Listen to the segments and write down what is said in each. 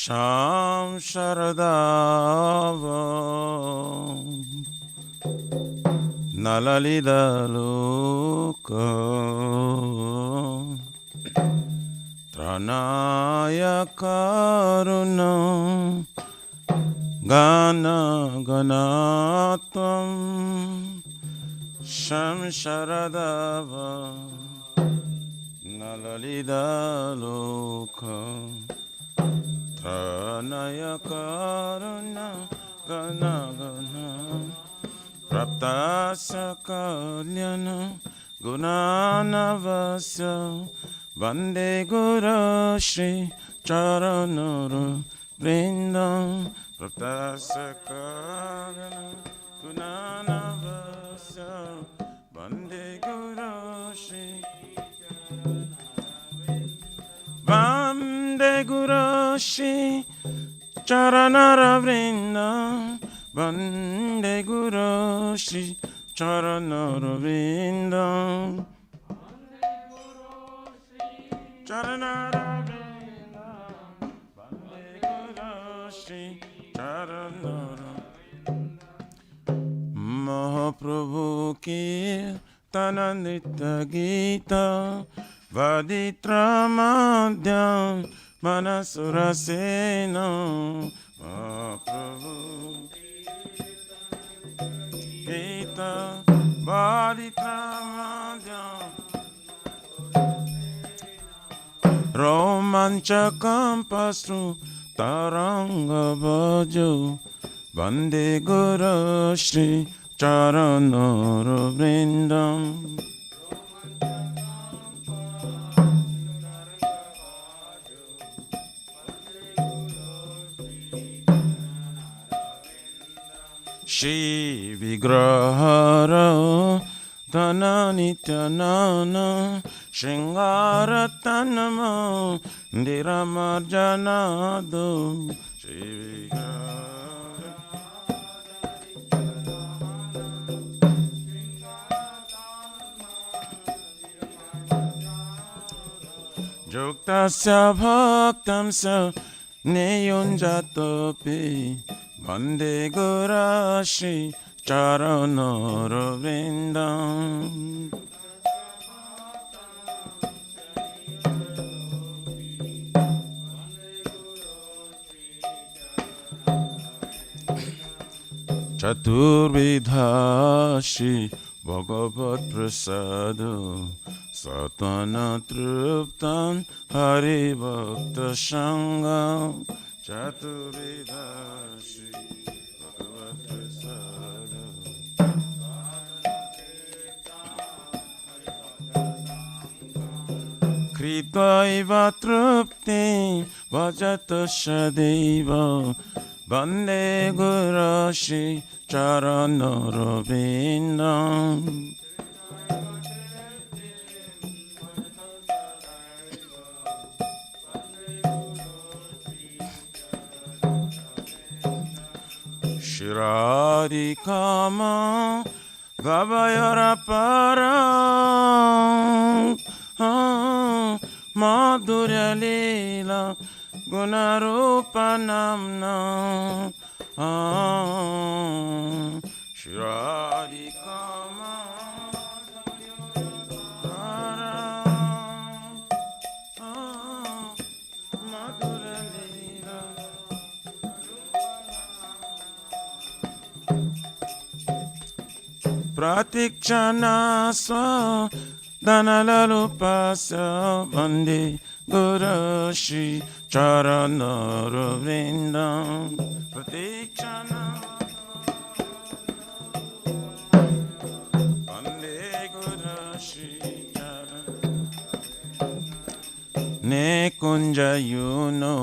Sham Sharadavam Nalalida Loka Tranaya Karuna Gana Ganatvam Sham Sharadava Nalalida Loka Tranaya Karuna Gana Gana Praptasya Kalyana Gunanavasya Vande Guru Shri Charanara Vrindam Praptasya Kalyana Gunanavasya Vande Guru Shri Vande Guru Shri Charanara Vrindam Vande Guru Shri Charanara Vrindam Charanara Vrindam Vande Guru Shri Charanara Mahaprabhu ki Tanandita Gita Vaditra Madhyam Manasura Sena Mahaprabhu Gita Vaditra Madhyam Romanchakam Pasru Taranga Bhajo Vande Guru Shri Charanara Vrindam Shri Vigrahara Dana Nityanana Shringara Tanama Diramarjanado Shri Vigrahara Juktasya Bhaktamsa Neyunjatopi Vande Guru Shri Charanara Vrindam Chaturvidha Shri Bhagavat Prasada Satana Truptam Hari Bhakta Sangam Chaturvidha Shri Bhagavat Prasada Kritaiva Trupti Vajata Shadeva Vande Guru Shri Charanara Vrindam Shiradikama Gavayara Param Madhurya Leela Gunarupa Namna Shiradikama Madhurya Leela Pratikshana Swa Dhanalalupasya Vande Guru Shri Charanara Vrindam Pratikshana Vande Guru Shri Charanara Ne Kunja Yuno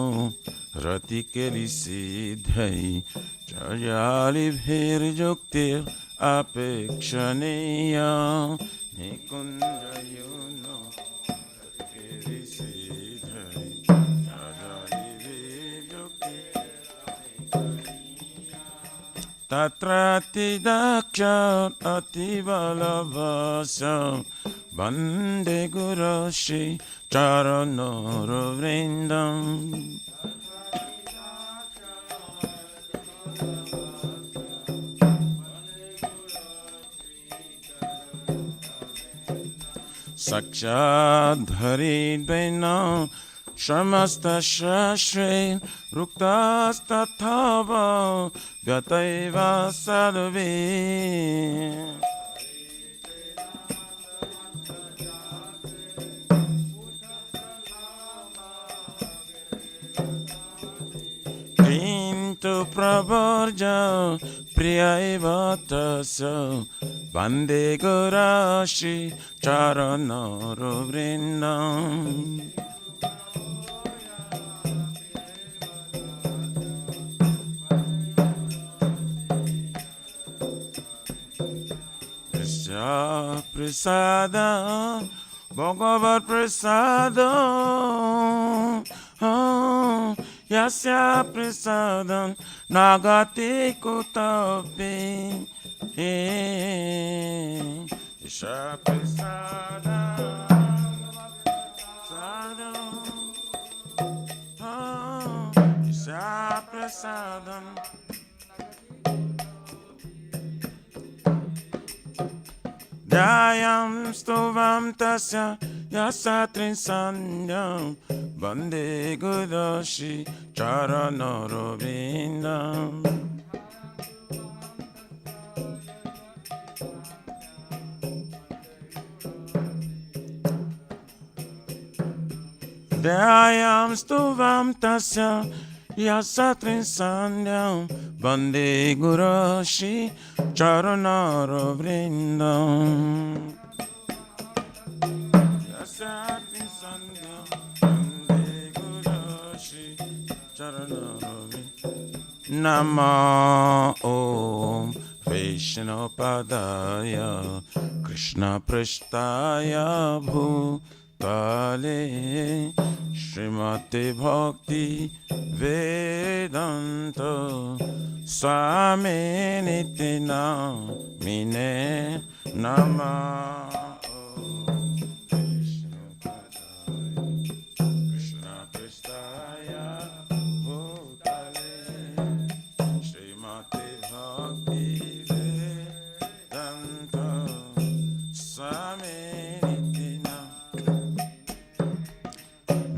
Ratikeli Siddhai Chayali Bhir Juktir Apekshaniya Nikunja Yuno Ratikeli Siddhai Chayali Bhir Juktir Tatrati Daksha Ativalavasa Vande Guru Shri Charanara Vrindam साक्षाद्धरिद्वेन समस्तशास्त्रे रुक्तस्तथाव व्यतैव सर्वे किन्तु प्रवर्ज प्रियैव तस्य वन्दे गुराशि चरणरवृन्दम् प्रसाद भगवत् प्रसाद यस्य प्रसादं नागते कुतपि यस्य प्रसाद यस्य प्रसादं Jayam stuvam tasya yasatrin sanyam Vande gudashi charanarobindam Jayam stuvam tasya yasatrin sanyam Vande gudashi charanarobindam Yasatrin sanyam Vande gudashi charanarobindam Nama Om Vaishnapadaya Krishna Prishtaya Bhutale Srimati Bhakti Vedanta Swami Niti Namine Nama Krishna Pristaya Bhutale Srimati Bhakti Vedanta Swami Niti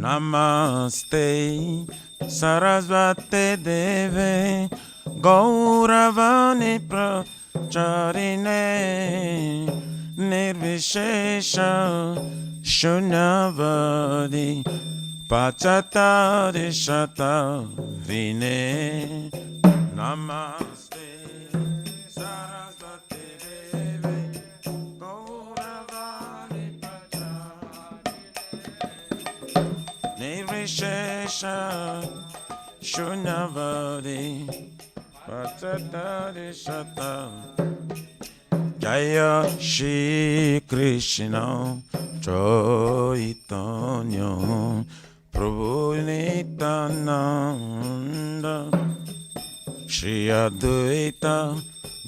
Namaste Sarasvati Deve Gauravani Pracharine Nirvishesha Shunyavadi Pachatari Shatarine Namaste Sarasvati Deve Gauravani Pracharine Nirvishesha Shunyavadi Pachatari Shata Jaya Shri Krishna Chaitanya Prabhu Nityananda Shri Advaita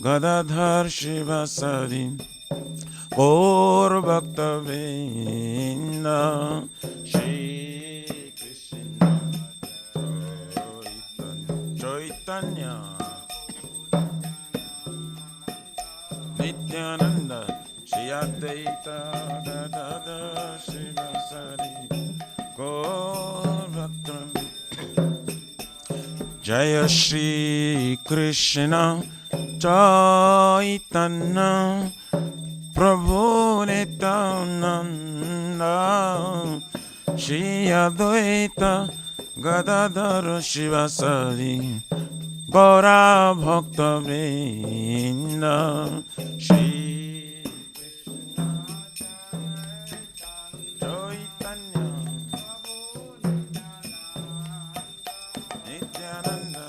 Gadadhar Shivasari Gaur Bhakta Vrinda Shri Chaitanya Nityananda Shri Advaita Gadadhar Shivasari Gaur Bhakta Jaya Shri Krishna Chaitanya Prabhu Nityananda Shri Advaita Gadadhar Shivasari Gaura Bhakta Vrinda Shri Chaitanya Nityananda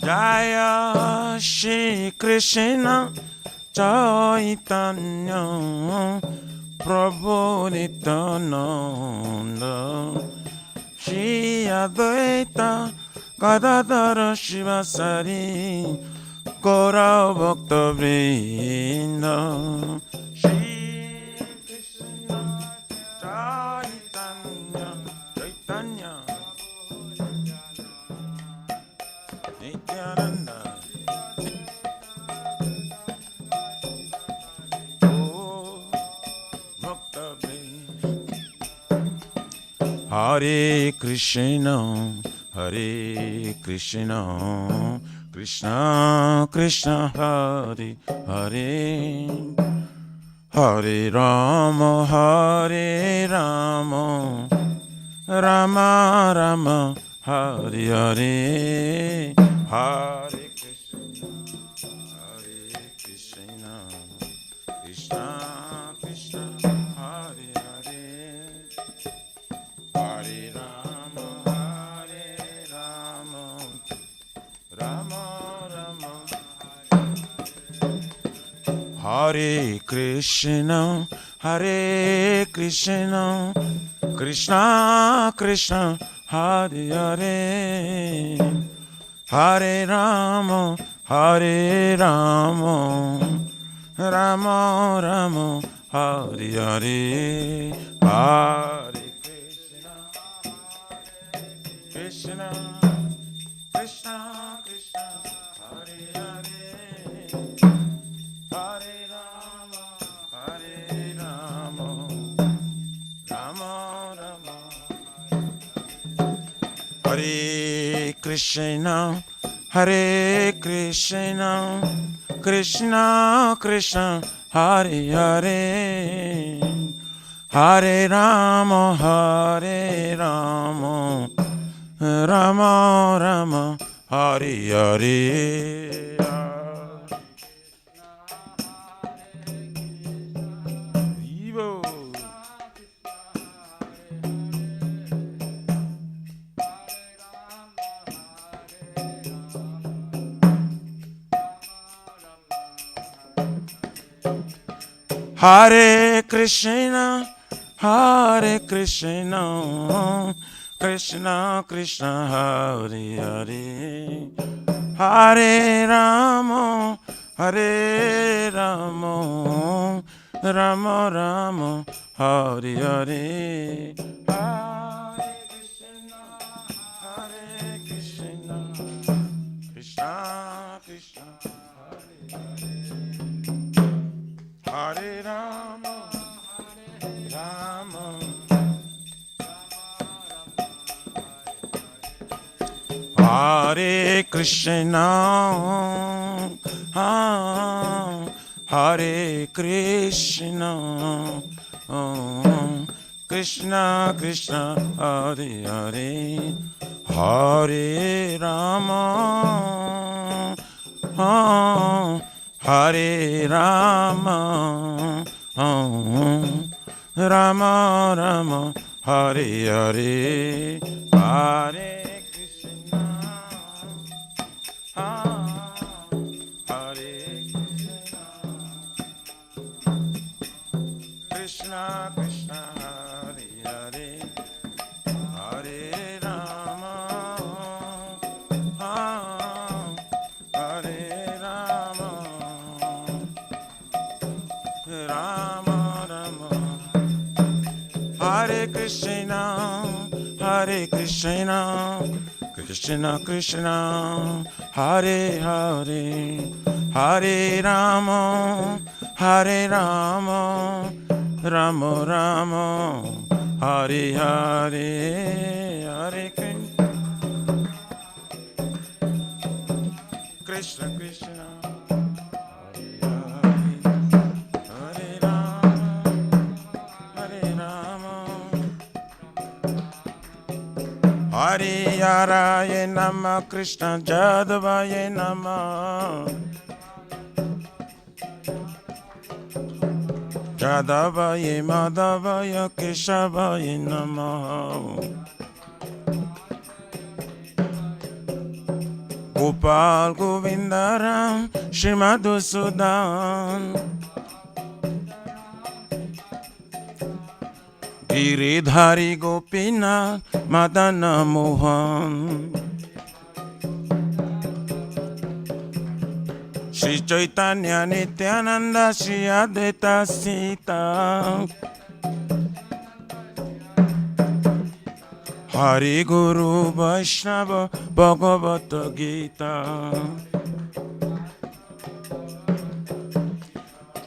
Jaya Shri Krishna Chaitanya Prabhu Nityananda Shri Advaita Gadadhar Shivasari Gaura Bhakta Vrinda Shri Krishna Chaitanya Chaitanya Nityananda Hare Krishna, Hare Krishna, Krishna Krishna, Hare Hare, Hare Rama, Hare Rama, Rama Rama, Hare Hare, Hare Krishna, Krishna Krishna, Hare Hare, Hare Rama, Rama Rama, Hare Krishna, Hare Krishna, Krishna Krishna, Hare Hare, Hare Rama, Rama Rama, Hare Hare, Hare Krishna, Krishna Krishna, Hare Hare, Hare Rama, Rama Rama, Hare Krishna, Hare Krishna, Krishna Krishna, Hare Hare, Hare Rama, Rama Rama, Hare Hare. Evo. Hare Krishna, Hare Krishna, Krishna Krishna, Hare Hare, Hare Rama, Rama Rama, Hare Hare, Hare Krishna, Krishna Krishna, Hare Rama, Hare Krishna, Hare Krishna, Krishna Krishna, Hare Hare, Hare Rama, Hare Rama, Rama Rama, Hare Hare, Hare Krishna, Hare Krishna, Krishna Hare Hare, Hare Rama, Hare Rama, Rama Rama, Hare Krishna, Hare Krishna, Krishna Krishna, Hare Hare, Hare Rama, Rama Rama, Hare Hare, Hare Krishna Krishna, Hare Rama, Hare Yaraya Nama, Krishna Jadavaya Nama, Jadavaya Madhavaya Keshavaya Namaha, Gopal Govindaram Shimadhusudan, Giridhari Gopinath Madana Mohan, Shri Chaitanya Nityananda Shri Advaita Sita, Hari Guru Vaishnava Bhagavata Gita,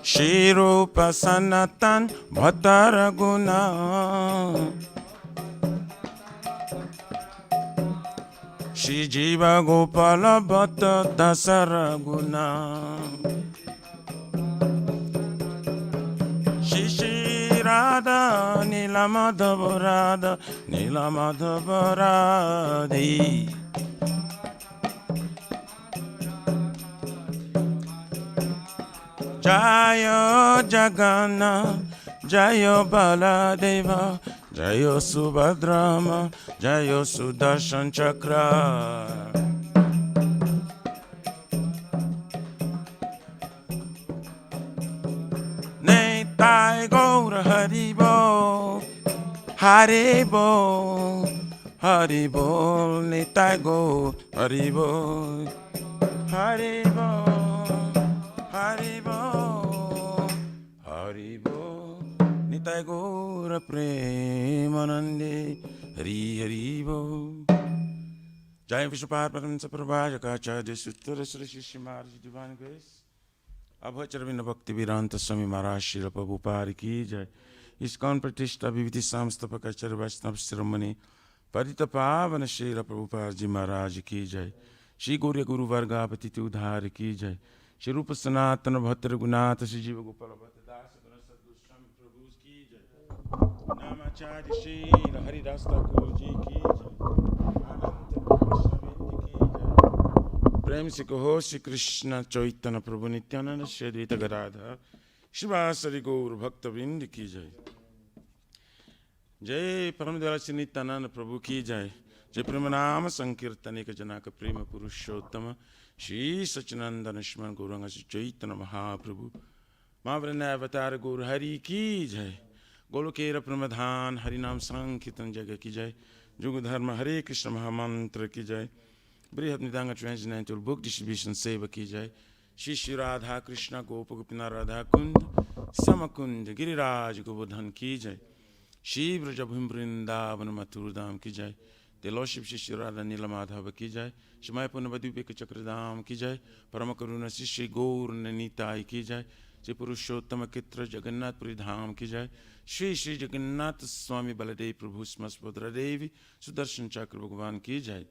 Shri Rupa Sanatan Bhattara Guna, Shri Jiva Gopala Bhatta Dasaraguna Shri Radha Nilamadhava Radha Nilamadhava Radhi Jaya Jagannath Jaya Baladeva Jaya Subhadrama Jaya Sudarshan Chakra Nitai Gaura Haribo Haribo Haribo Nitai Gaura Haribo Haribo Haribo Haribo Nitai Gaura Premanande Hari Haribo Jai Vishnupada Paramsa Prabhajakacharya Suttara Sri Maharaj Divine Grace Abhachar Vinna Bhakti Viranta Swami Maharaj Srila Prabhupada Ki Jai ISKCON Pratishta Viviti Samstapakacharya Vaishnava Shiromani Padita Pavana Srila Prabhupada Ji Maharaj Ki Jai Shri Gaurya Guru Varga Patiti Udhar Ki Jai Shri Rupa Sanatana Bhattara Gunata Shri Jiva Gopala Bhatta Dasa Guna Sadhu Swami Prabhu Ki Jai Namacharya Shri Hari Rasta Guru Ji Ki Jai Ananta Krishna Vindi Ki Jai Prem Se Kaho Shri Krishna Chaitanya Prabhu Nityananda Shri Advaita Gadadhar Shivasari Gaur Bhakta Vindi Ki Jai Jai Paramdala Shri Nityananda Prabhu Ki Jai Jai Premanama Sankirtanika Janaka Prema Purushottama Shri Sachinandana Shman Gauranga Shri Chaitanya Mahaprabhu Mahavrana Avatar Gaur Hari Ki Jai Golokera Pramadhan Harinam Sankirtan Jaga Ki Jai Jugu Dharma Hare Krishna Mahamantra Ki Jai Brihat Nidanga Transcendental Book Distribution Seva Ki Jai Shri Shri Radha Krishna Gopagopina Radha Kund Samakund Giriraj Govardhan Ki Jai Shri Brajabhim Vrindavan Mathurdam Ki Jai The Lordship Shri Shri Radha Nilamadhava Ki Jai Shri Mayapurna Vadvipeka Chakradam Ki Jai Paramakaruna Shri Shri Gaur Nitai Ki Jai Shri Purushottama Kitra Jagannath Puri Dham Ki Jai Shri Shri Jagannath Swami Baladev Prabhu Smaspadra Devi Sudarshan Chakra Bhagavan Ki Jai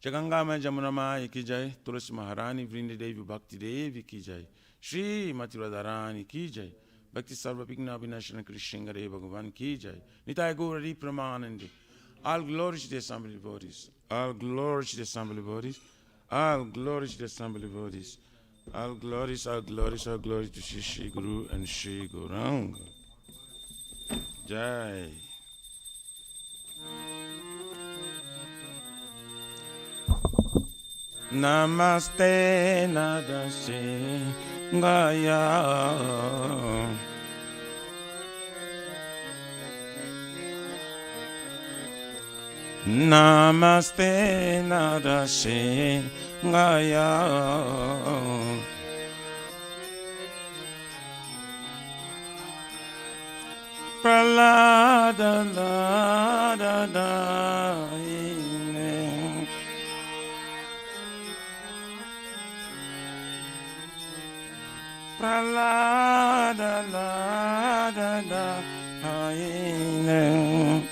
Jaganga Mai Jamuna Mai Ki Jai Tulasi Maharani Vrindi Devi Bhakti Devi Ki Jai Shri Mati Radharani Ki Jai Bhakti Sarva Vigna Vinashana Krishna Hare Bhagavan Ki Jai Nitai Gauri Pramanandi All glory to the assembly bodies. All glory to the assembly bodies. All glory to the assembly bodies. All glories, all glories, all glory to Shri Shri Guru and Shri Gauranga. Jai. Namaste Nadase Gaya. Namaste Nadase Gaya Pralada la da da ine Pralada la da da ine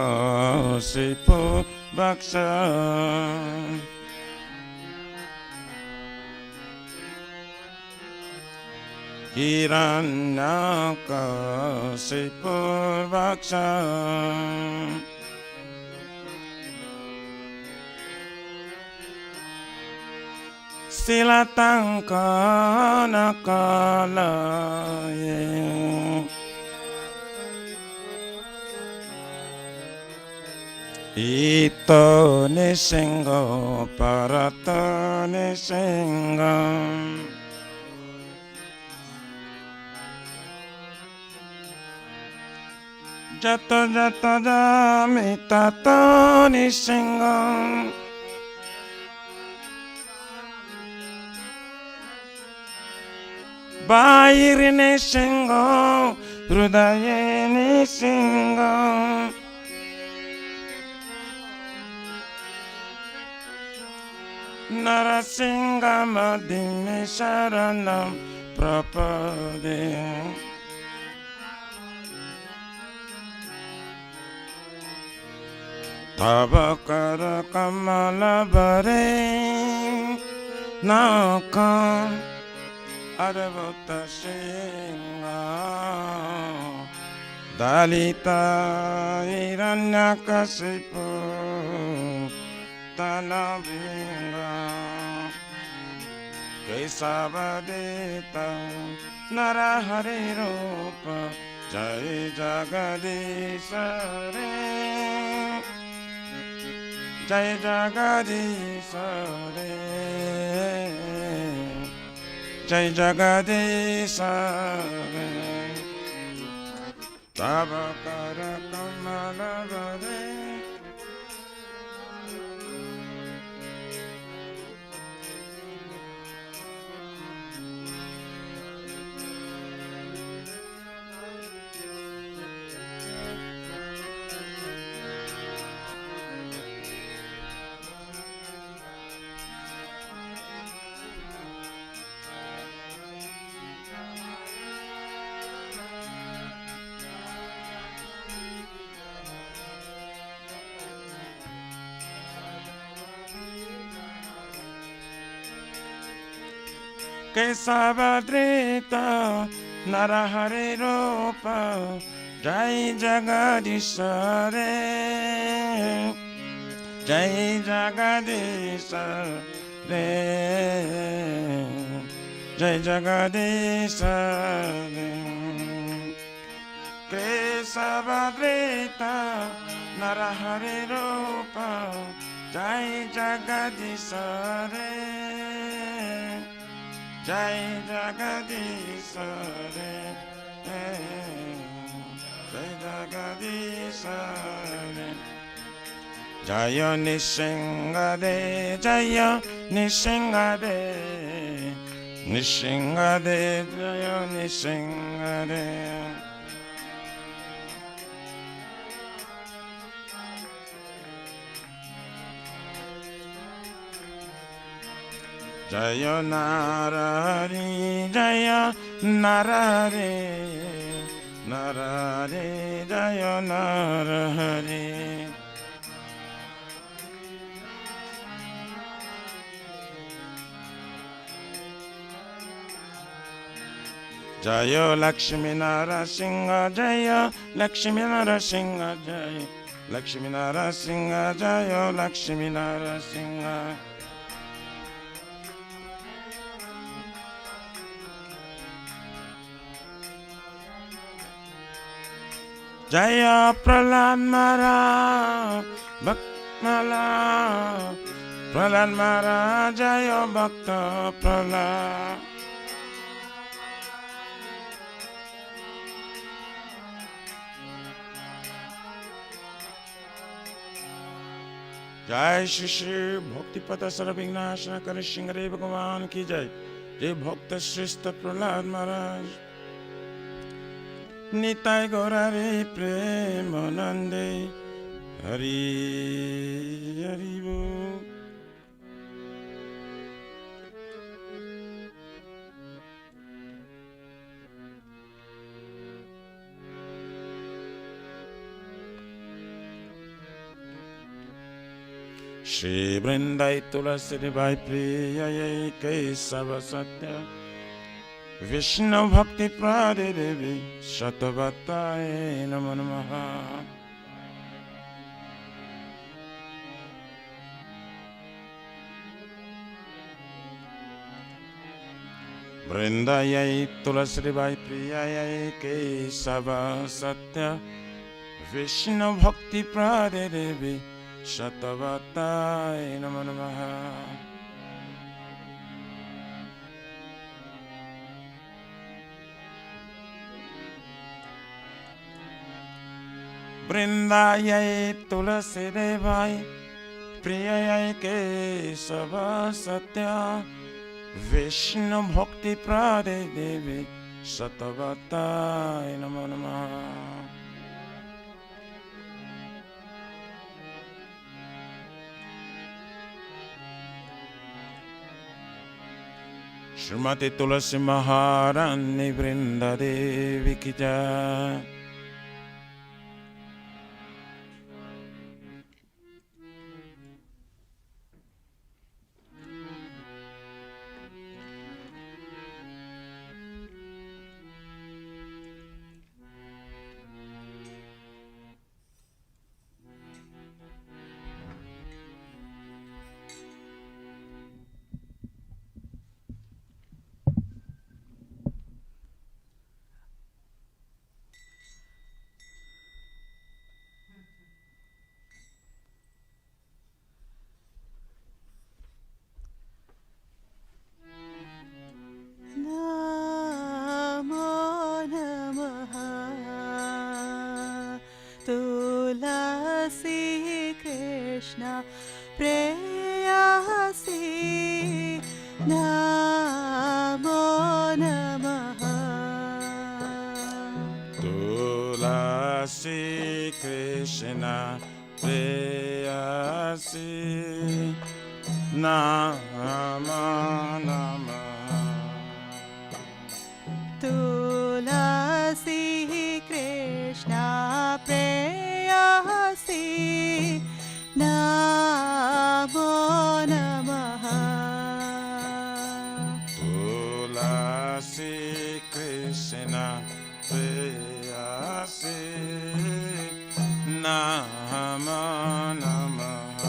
Hiranyakasipu Bhaksha Hiranyakasipu Bhaksha Silatangkanakalaye Ito nisingo parato nisingo Jato jato jamitato nisingo Bairi nisingo Hrudaye nisingo Narasingha Madhime Sharanam Prapade तब कर कमल बरे नाक अद्भुत सिंह दलित हिरण्यकशिपु तनभिंग केशवदित नरहरि रूप जय जगदीश रे जय जगदीश रे जय जगदीश रे तब कर कमल बरे केशवधृत नरहरि रूप जय जगदीश रे जय जगदीश रे जय जगदीश रे केशवधृत नरहरि रूप जय जगदीश रे जय जगदीश रे जय जगदीश रे जय निसिंह दे जय निसिंह दे निसिंह दे जय निसिंह दे जय नारहरि जय नारहरि नारहरि जय नारहरि जय लक्ष्मी नरसिंह जय लक्ष्मी नरसिंह जय लक्ष्मी नरसिंह जय लक्ष्मी नरसिंह जय प्रहलाद महाराज भक्त प्रहलाद महाराज जय भक्त प्रहलाद जय श्री श्री भक्तिपद सर्वविघ्नाशन कर सिंह रे भगवान की जय जय भक्त श्रेष्ठ प्रहलाद महाराज निताय गौरारे प्रेम नंदे हरि हरि बोल श्री वृंदाई तुलसी भाई प्रिय केशव सत्य विष्णु भक्ति प्रादे देवी शतवताय नमो नमः वृंदाय तुलसी भाई प्रिय केशव सत्य विष्णु भक्ति प्रादे देवी शतवताय नमो नमः वृंदाय तुलसी देवाय प्रिय केशव सत्य विष्णु भक्ति प्रादे देवी शतवताय नमो नमः श्रीमती तुलसी महारानी वृंदा देवी की जय। कृष्ण प्रेयसी नमो नमः। तुलसी कृष्ण प्रेयसी नमो नमः। तुलसी कृष्ण प्रेयसी नमो नमः। तुलसी कृष्ण प्रेयसी नमो नमः।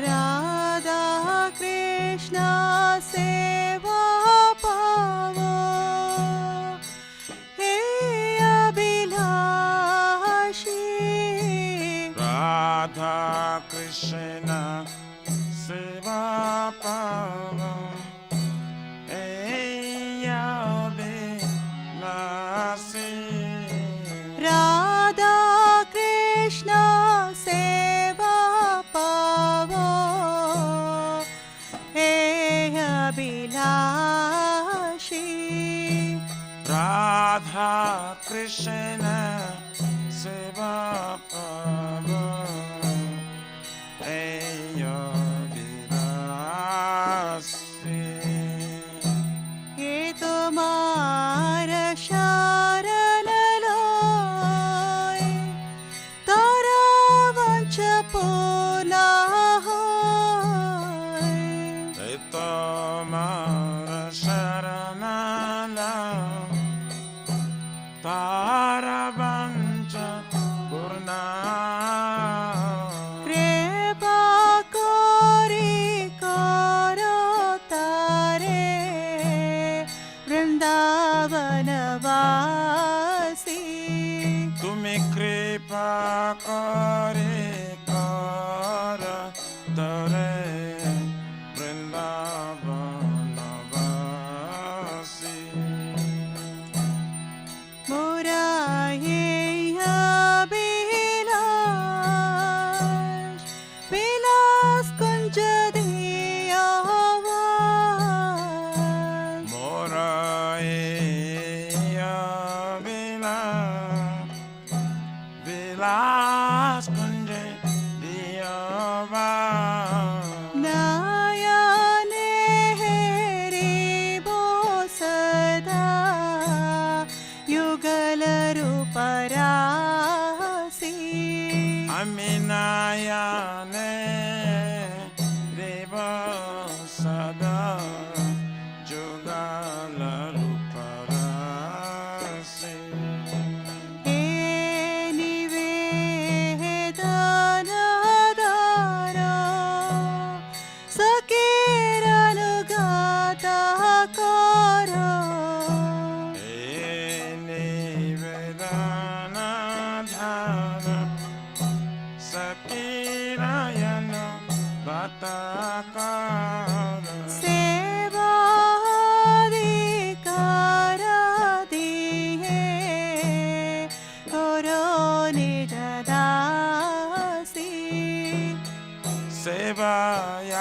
राधा कृष्ण सेवा पावो हे अभिलाषी। राधा कृष्ण सेवा पावो हे अभिलाषी। राधा कृष्ण सेवा पावो हे अभिलाषी। राधा कृष्ण सेवा पावो हे अभिलाषी। हे तुम्हार शरण लोय तारा वंश पूर्ण होय। हे तुम्हार शरण लो तारा वंश पूर्ण। कृपा कोरी करो तारे वृंदावनवासी। तुम्हें कृपा करे कर तरे वृंदावनवासी। मुराये अभिलाष विलास कुंज दिया वास। मोरा विलास कुंज दिया नयने हेरिबो सदा युगल रूपरासी। अमिनायने देव सदा जुगल रूपरासी। हे निवेदन दारो सकीरनुगात करो। हे निवेदन धार सकीरायन गाताकार। सेवाधिकार दिए करो निज दासी। सेवायादि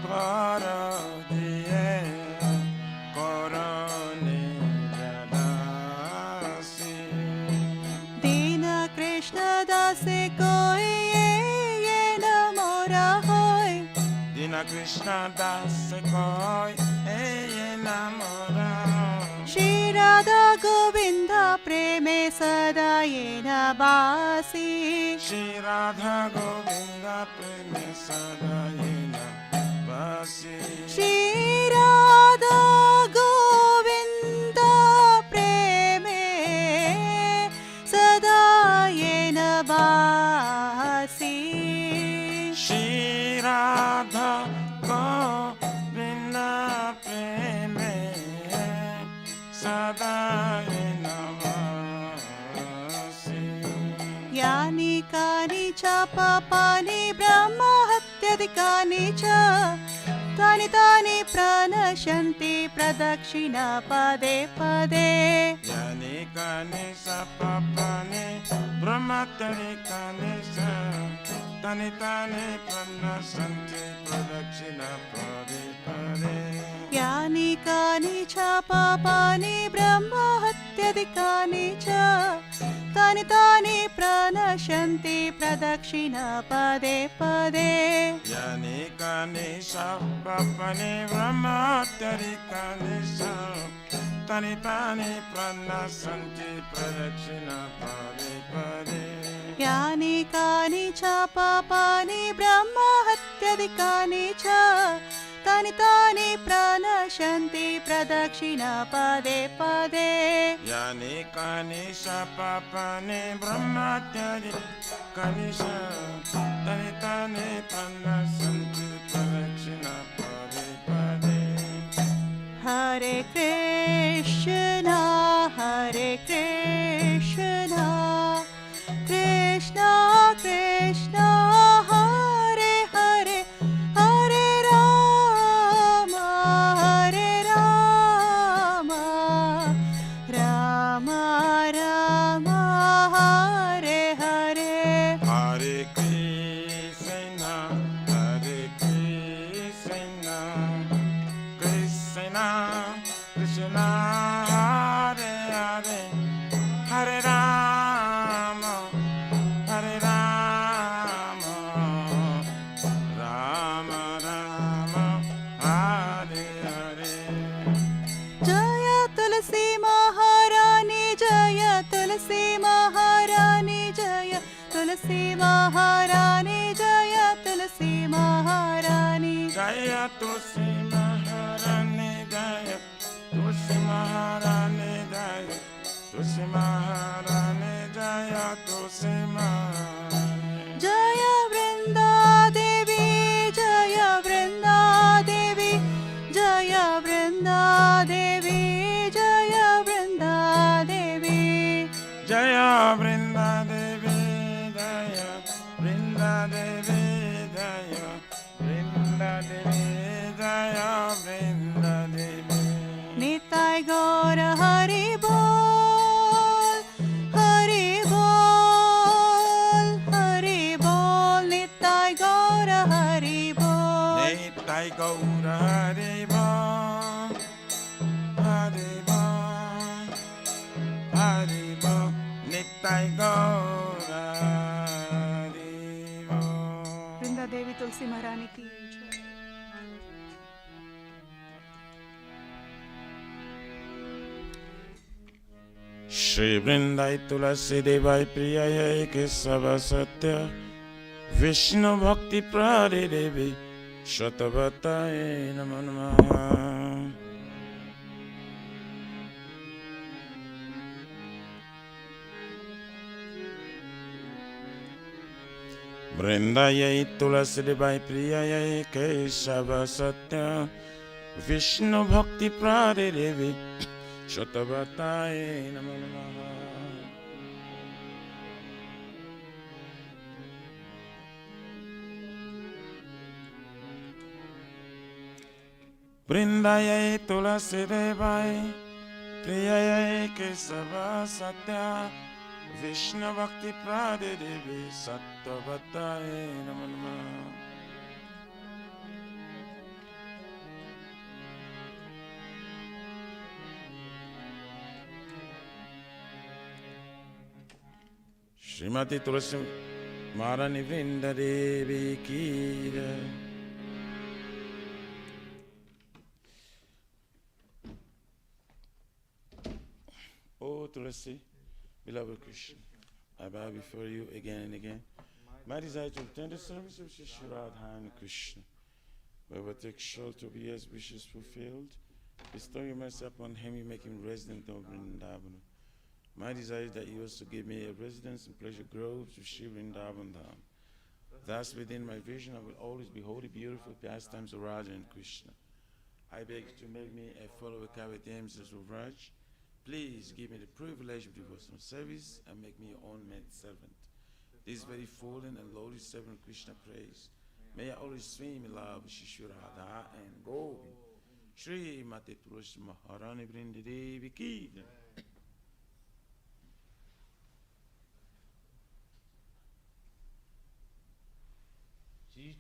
कर दिए करने दासी। दीन कृष्ण दास कोई ये न मोरा होय। दीन कृष्ण दास कोय ये नामरा। श्री राधा गोविंद प्रेमे सदा ये न बासी। श्री राधा गोविंद प्रेम सदा ये बासी। श्री राधा गोविंद प्रेमे सदा ये न बासी। श्री राधा गोविंद प्रेम सदा ये बासी। यानि कानि च पापानि ब्रह्म हत्याधिकानि च तानि तानि प्रणश्यन्ति प्रदक्षिणा पदे पदे। यानि कानि च पापानि Brahmatari Kanisha Tani Tani Prana Santi Pradakshina Pade Pade यानि कानि च पापानि ब्रह्महत्यादिकानि च तानि तानि प्रणश्यन्ति प्रदक्षिणा पदे पदे Yani Kani Sapapani Brahmatari Kanisha Tani Tani Prana Santi Pradakshina Pade Pade यानि कानि च पापानि ब्रह्महत्यादिकानि च तानि तानि प्रणश्यन्ति प्रदक्षिणा पदे पदे Yani Kani Sapapani Brahmatari Kanisha Tani Tani Prana Santi Pradakshina Pade Pade Hare Krishna Hare Krishna Krishna Krishna Hare Hare Hare Rama Hare Rama Rama Rama Hare Hare Hare Krishna Krishna Krishna Hare Hare Hare Rama Hare Rama Rama Rama Hare Hare Jaya Tulsi Maharani Jaya Tulsi Maharani Jaya Tulsi Maharani Jaya Tulsi Maharani Jaya Tulsi Maharani Jaya Tulsi Maharani Jaya Tulsi Maharani Jaya Tulsi Maharani Jaya Vrinda Devi Jaya Vrinda Devi Jaya Vrinda Devi Jaya Vrinda Devi Jaya Vrinda Devi Jaya Vrinda Devi Jaya Vrinda Devi Jaya Vrinda Devi Nitai Gaura Hari Bol Hari Bol Hari Bol Nitai Gaura Hari Bol Nitai Gaura Hari Bol Hari Bol Hari Bol Nitai Gaura Hari Bol Vrinda Devi Tulsi Maharani ki jai. Shri Vrindai Tulasi Devai Priyayai Kesava Satya Vishnu Bhakti Prade Devi Shatavataye Namo Namaha Vrindayai Tulasi Devai Priyayai Kesava Satya Vishnu Bhakti Prade Devi Shatavataye Namo Namaha Vrindayai Tulasi Devai Priyayai Kesava Satya Vishnu Bhakti Prade Devi Shatavataye Namo Namaha Srimati Tulasi Maharani Vrinda Devi ki jai. Oh Tulasi, beloved Krishna, I bow before you again and again. My desire to attend the service of Shri Radha and Krishna, whoever takes shelter to be his wishes fulfilled, bestow your mercy upon him, you make him resident of Vrindavan. My desire is that you also give me a residence in pleasure groves of Shri Vrindavan Dham. Thus within my vision I will always behold the beautiful pastimes of Radha and Krishna. I beg you to make me a follower carry the aims of Raj. Please give me the privilege of devotional service and make me your own maid-servant. This very fallen and lowly servant Krishna prays. May I always swim in love with Shri Radha and Govind. Shri Mati Tulasi Maharani Vrinda Devi ki jai.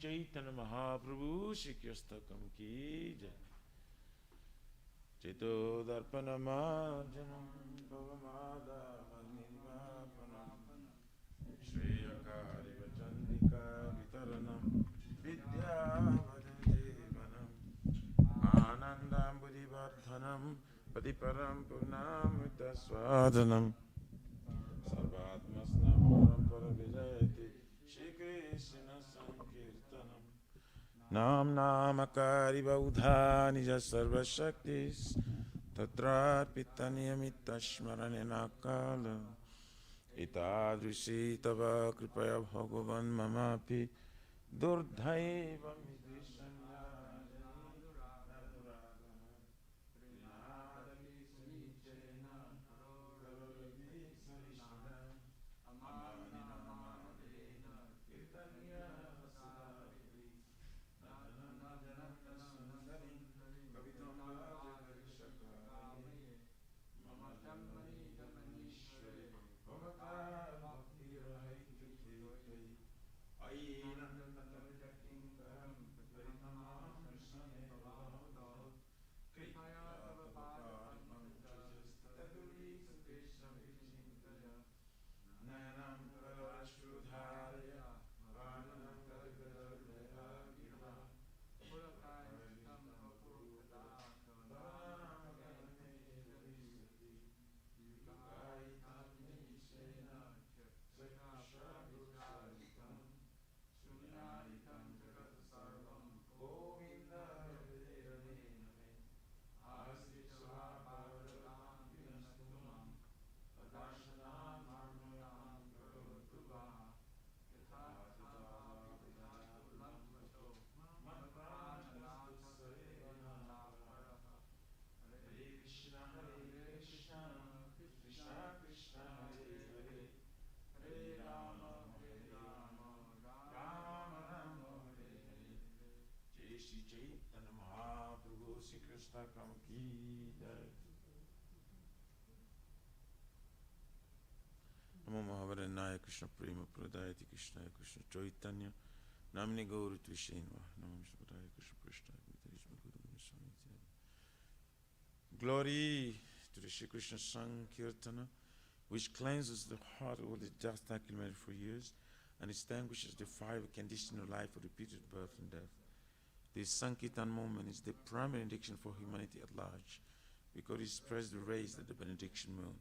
Chaitanya Mahaprabhu Shri Kyastakam ki jai. Chito Darpana Marjanam Pavamada Manivapanam Shri Akari Vachandika Vitaranam Vidyavadevanam Anandam Buddhivardhanam Patiparam Purnamrita Swadanam Sarvatmasnam Paravijayati Shri Krishna Sankirtanam Nam Namakari Baudha Nija Sarva Shaktis Tatrapita Niyamita Shmaranena Kala Itadrishi Tava Kripaya Bhagavan Mamapi Durdhaiva Midvishanya Kam ki jai. Namo Mahavaraya Krishna Prema Pradayati Krishna Krishna Chaitanya Namni Gauru Tvishenva Namo Shivaya Krishna Krishna Glory to the Shri Krishna Sankirtana, which cleanses the heart of all the dust accumulated for years and extinguishes the fire of conditional life of repeated birth and death. This Sankirtan moment is the primary benediction for humanity at large, because it spreads the rays of the benediction moon.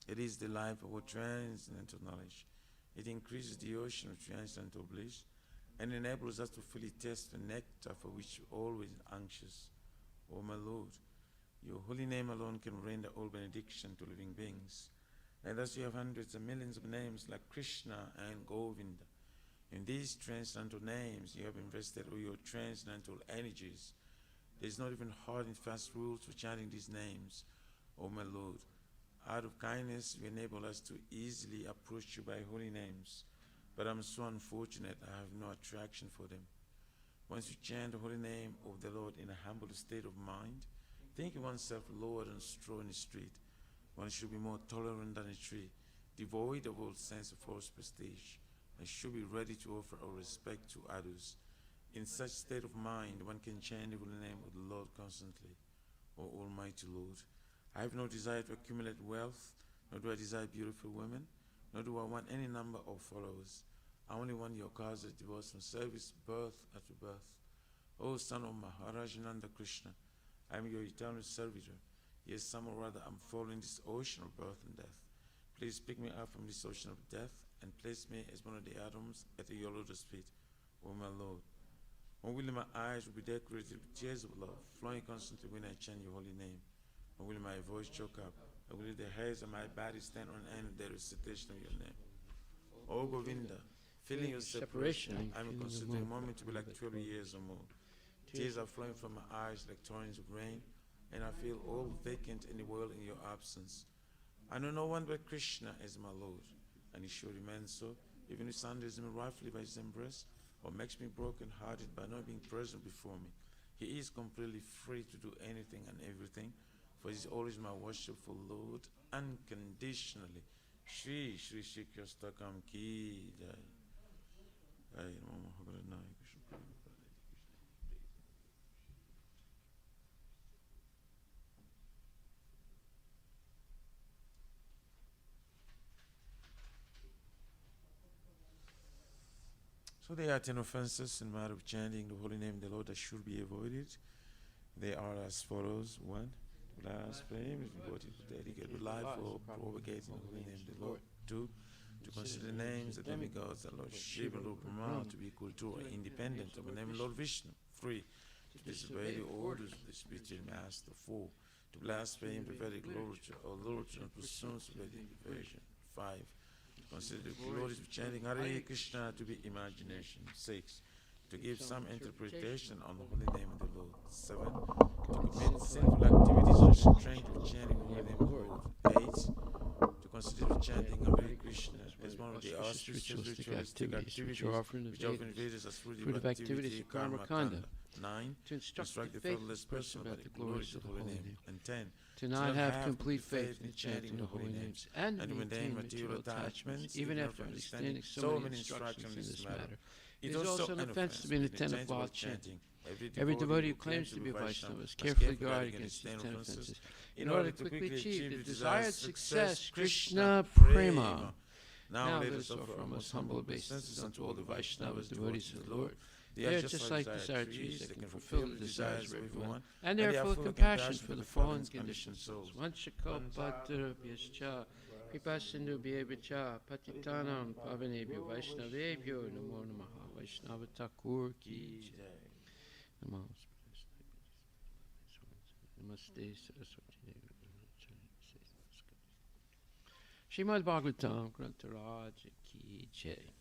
It is the life of our transcendental knowledge. It increases the ocean of transcendental bliss and enables us to fully taste the nectar for which we're always anxious. O my Lord, your holy name alone can render all benediction to living beings. And thus you have hundreds of millions of names like Krishna and Govinda. In these transcendental names, you have invested all your transcendental energies. There is not even hard and fast rules for chanting these names, O my Lord. Out of kindness, you enable us to easily approach you by holy names. But I'm so unfortunate I have no attraction for them. Once you chant the holy name of the Lord in a humble state of mind, thinking oneself lower than straw in the street, one should be more tolerant than a tree, devoid of all sense of false prestige, and should be ready to offer our respect to others. In such state of mind, one can chant the holy name of the Lord constantly. O Almighty Lord, I have no desire to accumulate wealth, nor do I desire beautiful women, nor do I want any number of followers. I only want your cause of divorce from service, birth after birth. O son of Maharajananda Krishna, I am your eternal servitor. Yes, some or rather, I'm following this ocean of birth and death. Please pick me up from this ocean of death and place me as one of the atoms at your lotus feet, O my Lord. Only my eyes will be decorated with tears of love, flowing constantly when I chant your holy name. Only my voice choke up, and will the hairs of my body stand on end with the recitation of your name. O Govinda, feeling your separation, I am considering a moment to be like 12 years or more. Tears are flowing from my eyes like torrents of rain, and I feel all vacant in the world in your absence. I know no one but Krishna as my Lord, and he should remain so, even if sunders me roughly by his embrace, or makes me broken-hearted by not being present before me. He is completely free to do anything and everything, for he is always my worshipful Lord, unconditionally. Shri Shri Shri Kyastakam ki jai. Jai Namo Mahavaraya Krishna. So there are 10 offenses in matter of chanting the holy name of the Lord that should be avoided. They are as follows. 1. Blasphemy, devoted to dedicate with life for propagating the holy name of the Lord. 2. To consider the names of demigods and Lord Shiva, Lord Brahma to be equal to or independent of the name of Lord Vishnu. 3. To disobey the orders of the spiritual master. 4. To blaspheme the Vedic literature or literature and pursuance of Vedic version. 5. To consider the glories of chanting Hare Krishna to be imagination. 6. To give some interpretation on the holy name of the Lord. 7. To commit sinful activities restrained with chanting the holy name of the Lord. 8. To consider the chanting of Hare Krishna as one of the auspicious ritualistic activities which often Vedas as fruit of activity, karma kanda. 9. To instruct the faithless person about the glories of the holy name. And 10. To not have complete faith in chanting the holy names and maintain material attachments even after understanding so many instructions in this matter. It is also an offense to be an attentive while chanting. Every devotee who claims to be a Vaishnava is carefully guarded against these 10 offenses in order to quickly achieve the desired success, Krishna Prema. Now let us offer our most humble obeisances unto all the Vaishnavas, devotees of the Lord. They are just like desired trees that can fulfill the desires of everyone, and they are full of compassion for the fallen conditioned souls. Vanchakalpatarabhyascha Kripasindubhyebhya Patitanam Pavanebhyo Vaishnavebhyo Namo Namaha Vaishnava Thakur Ki Jai. Namaste Saraswati Devi. Srimad Bhagavatam Grantaraj Ki Jai.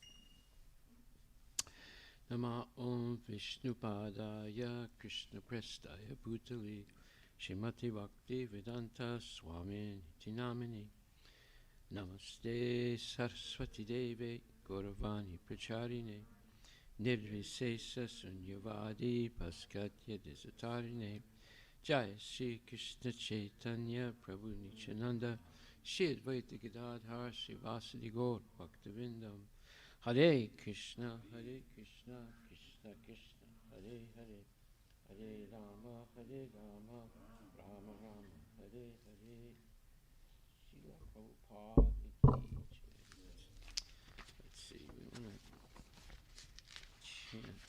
Nama Om Vishnupadaya Krishna Prestaya Bhutali Shrimati Bhakti Vedanta Swami Nitinamini Namaste Saraswati Devi Gauravani Pracharine Nirvisesa Sunyavadi Paskatya Desatarine Jaya Sri Krishna Chaitanya Prabhu Nityananda Shri Advaita Gadadhar Shri Vasadi Gaur Bhaktivindam Hare Krishna Krishna Krishna Hare Hare Hare Rama Rama Rama Hare Hare Srila Prabhupada Ki Jai. Let's see, we want to chant.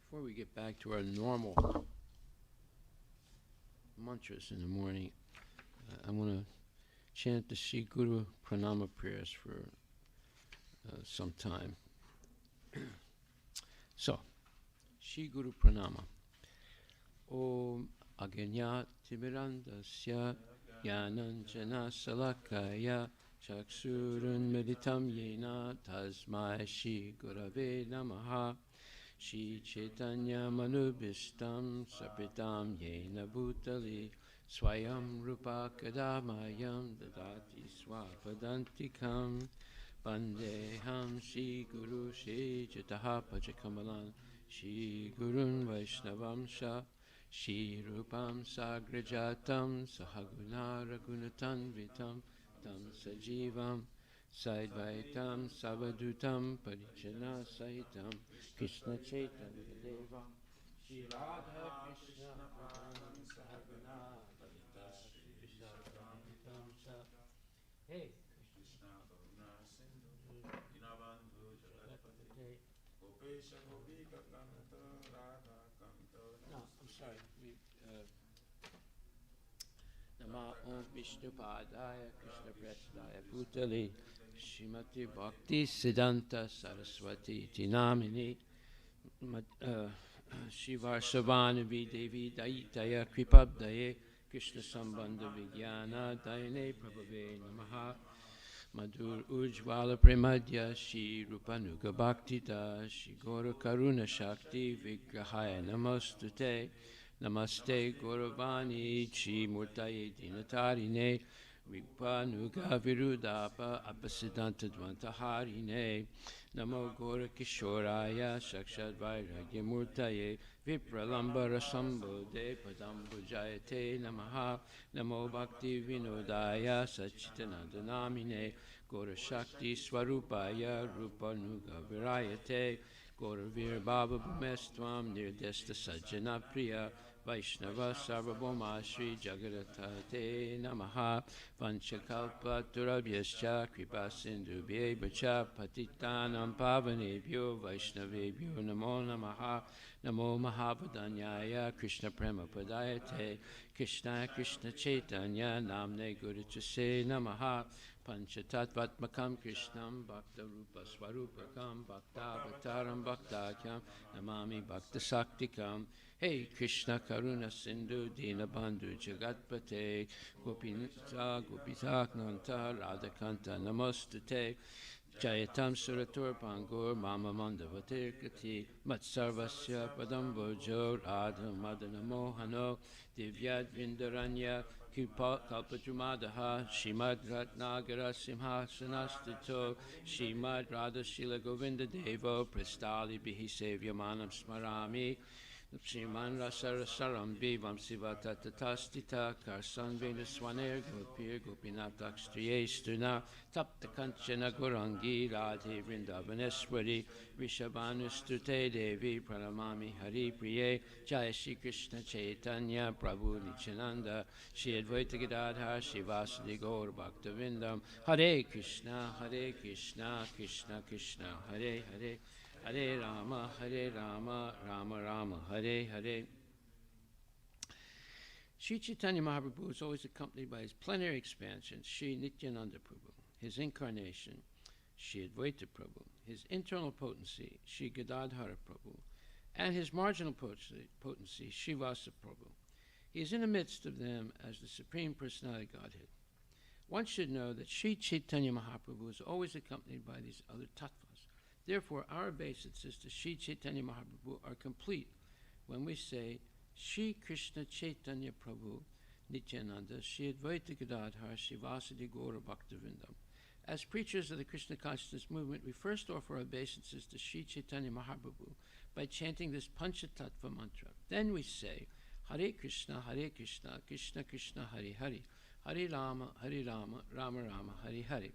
Before we get back to our normal mantras in the morning, I want to chant the Sri Guru Pranama prayers for some time. So, Sri Guru Pranama. Om Aganya Timirandasya Yananjana Salakaya Chaksurun Meditam Yena Tasmai Shri Gurave Namaha Shri Chaitanya Manubhishtam Sapitam Yena Bhutali Swayam Rupa Kadamayam Dadati Swapadantikam Vandeham Shri Guru Shri Jataha Pachakamalan Shri Gurun Vaishnavamsha Shri Rupam Sagrajatam Sahaguna Ragunatanvitam Tam Sajivam Saidvaitam Savadutam Parijana Sahitam Krishna Chaitanya Deva Shri Radha Krishna Pradhanam Sahagana Lalita Shri Vishakamitam Sa Hey Krishna Karuna Sindhu Dinabandhu Jagatpate Gopesha Gopika Kanta Radha Kanta. No, I'm sorry. Nama Om Vishnupadaya Krishna Prestaya Bhutali Shrimati Bhakti Siddhanta Saraswati Tinamini Shivarshavanavi Devi Daitaya Kripabdaye Krishna Sambandha Vigyana Dayane Prabhave Namaha Madhur Ujjvala Premadya Shri Rupanuga Bhaktita Shri Gora Karuna Shakti Vigrahaya Namostute Namaste Gauravani Chi Murtaye Dinatarine Vipanuga Virudapa Apasiddhanta Dvantaharine Namo Gora Kishoraya Sakshad Vairagya Murtaye Vipralambara Sambodhe Padambujayate Namaha Namo Bhakti Vinodaya Sachitananda Namine Gora Shakti Swarupaya Rupanuga Virayate Gora Vir Baba Bhumestvam Nirdesta Sajjana Priya Vaishnava Sarvabhauma Shri Jagadatate Namaha Vanchakalpa Turabhyascha Kripa Sindhubhye Patitanam Pavanebhyo Vaishnavebhyo Namo Namaha Namo Mahavadanyaya Krishna Prema Padayate Krishna Krishna Chaitanya Namne Guru Chase Namaha Panchatattvatmakam Krishnam Bhakta Rupa Swarupakam Bhakta Avataram Bhaktakyam Namami Bhakta Saktikam Hey Krishna Karuna Sindhu Dinabandhu Jagatpate Gopinata Gopitaknanta Radhakanta Namostate Jayatam Suratur Pangur Mama Mandavate Kati Matsarvasya Padambojo Radha Madana Mohano Divyad Vindaranya Kalpatramadaha Shimad Ratnagara Simhasanastito Shimad Radha Shila Govinda Devo Prastali Bihi Sevyamanam Smarami Shriman Rasarasaram Bivam Sivata Tatastita Karsan Venuswaner Gopir Gopinatak Striyestuna Tapta Kanchana Gorangi Radhe Vrindavaneshwari Rishabhanustute Devi Pranamami Hari Priye Jaya Shri Krishna Chaitanya Prabhu Nityananda Shri Advaita Gadadhar Shivasadi Gaur Bhaktivindam Hare Krishna Krishna Krishna Hare Hare Hare Rama, Rama Rama, Hare Hare. Sri Chaitanya Mahaprabhu is always accompanied by his plenary expansion, Sri Nityananda Prabhu, his incarnation, Sri Advaita Prabhu, his internal potency, Sri Gadadhara Prabhu, and his marginal potency, Sri Vasa Prabhu. He is in the midst of them as the Supreme Personality of Godhead. One should know that Sri Chaitanya Mahaprabhu is always accompanied by these other tattvas. Therefore, our obeisances to Sri Chaitanya Mahaprabhu are complete when we say Sri Krishna Chaitanya Prabhu Nityananda Sri Advaita Gadadhar Srivasadi Gaura Bhaktivindam. As preachers of the Krishna consciousness movement, we first offer obeisances to Sri Chaitanya Mahaprabhu by chanting this Panchatattva mantra. Then we say Hare Krishna, Krishna Krishna, Hare Hare, Hare Rama, Rama Rama, Hare Hare.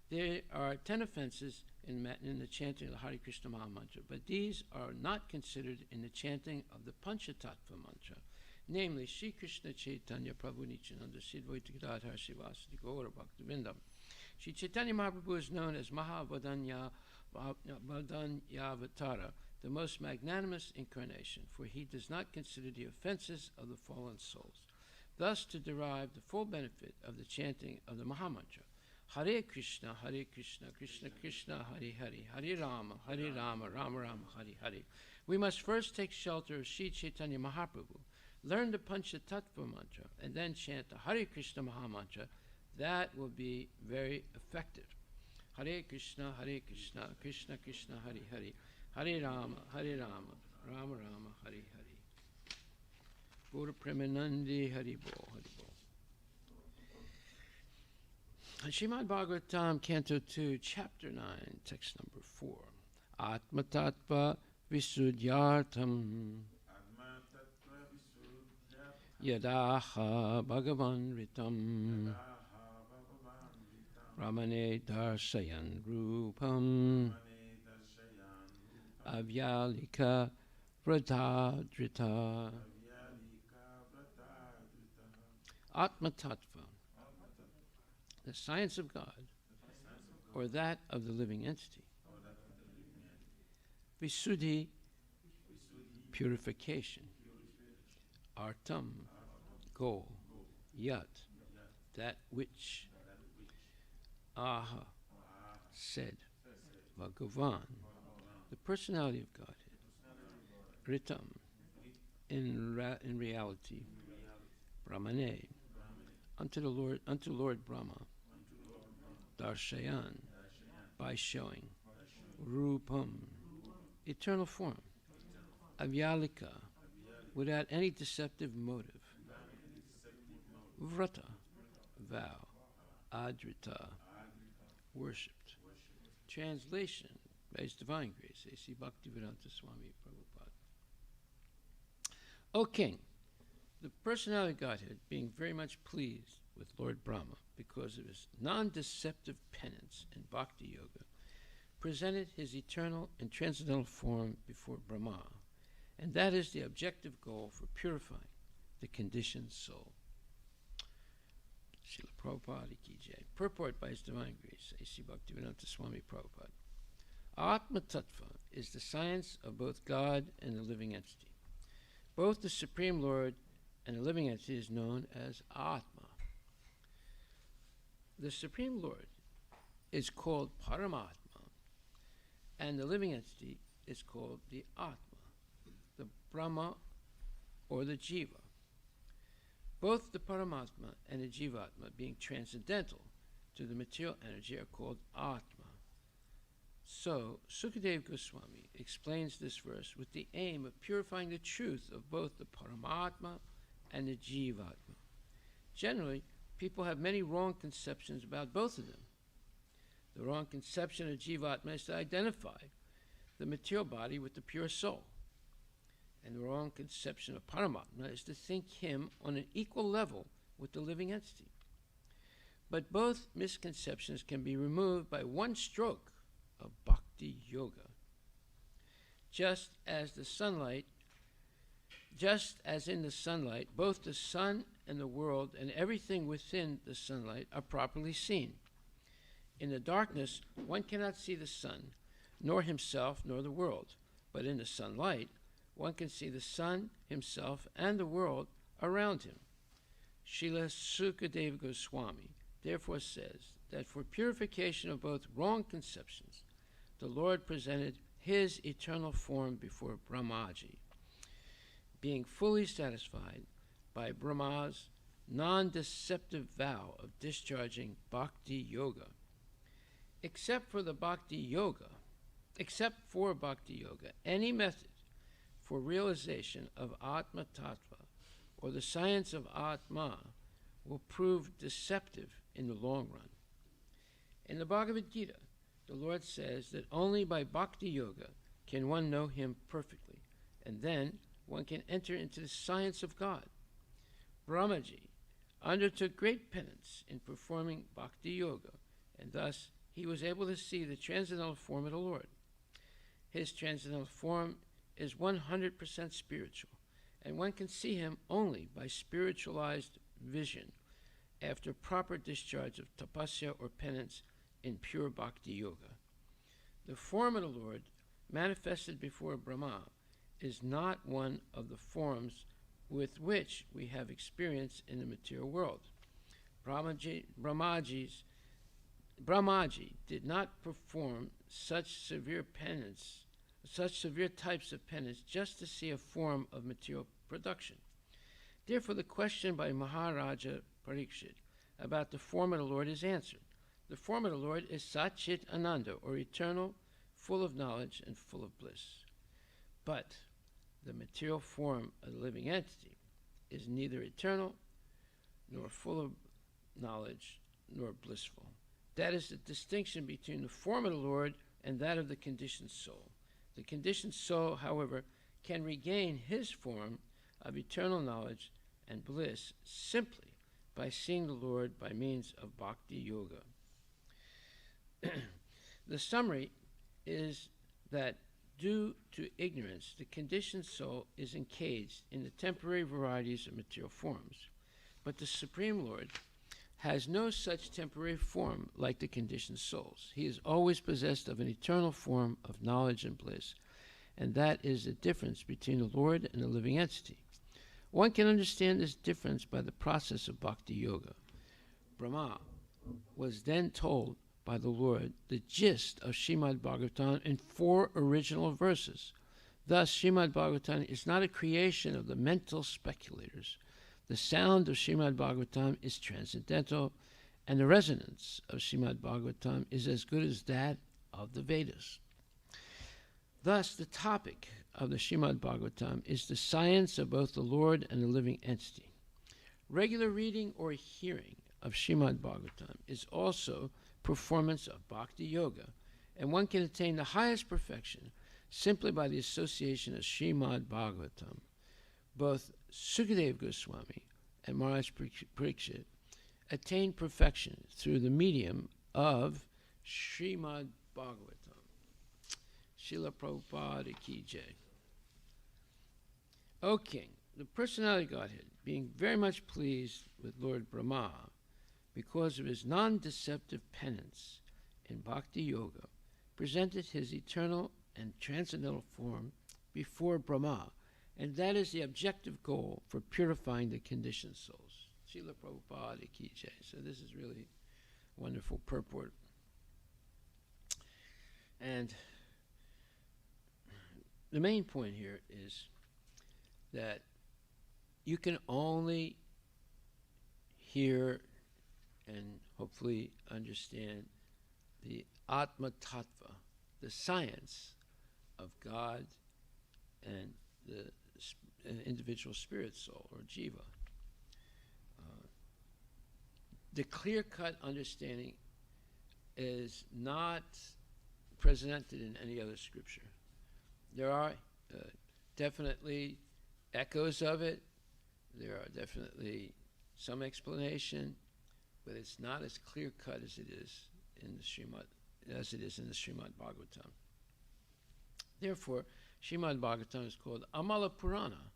There are 10 offenses in the chanting of the Hare Krishna Maha Mantra, but these are not considered in the chanting of the Panchatattva mantra, namely Sri Krishna Chaitanya Prabhu Nityananda Sri Advaita Gadadhar Srivasadi Gaura Bhaktivindam. Sri Chaitanya Mahaprabhu is known as Mahavadanya Avatara, the most magnanimous incarnation, for he does not consider the offenses of the fallen souls. Thus, to derive the full benefit of the chanting of the Maha Mantra, Hare Krishna, Krishna Krishna, Hare Hare, Hare Rama, Rama Rama, Hare Hare. We must first take shelter of Sri Chaitanya Mahaprabhu, learn the Panchatattva mantra, and then chant the Hare Krishna Maha Mantra. That will be very effective. Hare Krishna, Krishna Krishna, Hare Hare, Hare Rama, Rama Rama, Hare Hare. Gaura Premanandi, Hari Bol, Hari Bol. Srimad Bhagavatam, Canto 2, Chapter 9, Text number 4. Atma Tattva Visuddhyartam Yadaha Bhagavan Ritam Ramane Darsayan Rupam Avyalika Vratadrita. Atma Tattva, the science of God, or that of the living entity. Visuddhi, purification. Artam, goal. Yat, that which. Aha, said. Bhagavan, the personality of Godhead. Ritam, in reality. Brahmane, unto Lord Brahma. Darshayan, by showing. Rupam, eternal form. Avyalika, without any deceptive motive. Vrata, vow. Adrita, worshipped. Translation by His Divine Grace, A.C. Bhaktivedanta Swami Prabhupada. O King, the personality of Godhead, being very much pleased with Lord Brahma because of his non-deceptive penance in Bhakti Yoga, presented his eternal and transcendental form before Brahma, and that is the objective goal for purifying the conditioned soul. Srila Prabhupada Ki Jai. Purport by His Divine Grace, A.C. Bhaktivedanta Swami Prabhupada. Atma Tattva is the science of both God and the living entity. Both the Supreme Lord and the living entity is known as Atma. The Supreme Lord is called Paramatma, and the living entity is called the Atma, the Brahma or the Jiva. Both the Paramatma and the Jivatma, being transcendental to the material energy, are called Atma. So, Sukadeva Goswami explains this verse with the aim of purifying the truth of both the Paramatma and the Jivatma. Generally, people have many wrong conceptions about both of them. The wrong conception of Jivatma is to identify the material body with the pure soul. And the wrong conception of Paramatma is to think him on an equal level with the living entity. But both misconceptions can be removed by one stroke of Bhakti Yoga. Just as in the sunlight, both the sun and the world and everything within the sunlight are properly seen. In the darkness, one cannot see the sun, nor himself, nor the world. But in the sunlight, one can see the sun, himself, and the world around him. Srila Sukadeva Goswami therefore says that for purification of both wrong conceptions, the Lord presented his eternal form before Brahmaji, being fully satisfied by Brahma's non-deceptive vow of discharging Bhakti Yoga. Except for Bhakti Yoga, any method for realization of Atma Tattva or the science of Atma will prove deceptive in the long run. In the Bhagavad Gita, the Lord says that only by Bhakti Yoga can one know him perfectly, and then one can enter into the science of God. Brahmaji undertook great penance in performing Bhakti Yoga, and thus he was able to see the transcendental form of the Lord. His transcendental form is 100% spiritual, and one can see him only by spiritualized vision after proper discharge of tapasya or penance in pure Bhakti Yoga. The form of the Lord manifested before Brahma is not one of the forms with which we have experience in the material world. Brahmaji did not perform such severe types of penance just to see a form of material production. Therefore, the question by Maharaja Parikshit about the form of the Lord is answered. The form of the Lord is Satchit Ananda, or eternal, full of knowledge and full of bliss. But the material form of the living entity is neither eternal, nor full of knowledge, nor blissful. That is the distinction between the form of the Lord and that of the conditioned soul. The conditioned soul, however, can regain his form of eternal knowledge and bliss simply by seeing the Lord by means of Bhakti Yoga. The summary is that due to ignorance, the conditioned soul is encaged in the temporary varieties of material forms. But the Supreme Lord has no such temporary form like the conditioned souls. He is always possessed of an eternal form of knowledge and bliss, and that is the difference between the Lord and the living entity. One can understand this difference by the process of Bhakti Yoga. Brahma was then told by the Lord the gist of Srimad Bhagavatam in 4 original verses. Thus, Srimad Bhagavatam is not a creation of the mental speculators. The sound of Srimad Bhagavatam is transcendental, and the resonance of Srimad Bhagavatam is as good as that of the Vedas. Thus, the topic of the Srimad Bhagavatam is the science of both the Lord and the living entity. Regular reading or hearing of Srimad Bhagavatam is also performance of Bhakti Yoga, and one can attain the highest perfection simply by the association of Srimad Bhagavatam. Both Sukadeva Goswami and Maharaj Parikshit attained perfection through the medium of Srimad Bhagavatam. Srila Prabhupada Ki Jai. O King, the personality Godhead, being very much pleased with Lord Brahma because of his non-deceptive penance in Bhakti Yoga, presented his eternal and transcendental form before Brahma, and that is the objective goal for purifying the conditioned souls. Srila Prabhupada Ki Jai. So this is really wonderful purport. And the main point here is that you can only hear and hopefully understand the Atma Tattva, the science of God and the individual spirit soul or jiva. The clear-cut understanding is not presented in any other scripture. There are definitely echoes of it. There are definitely some explanation, but it's not as clear-cut as it is in the Srimad Bhagavatam. Therefore, Srimad Bhagavatam is called Amala Purana.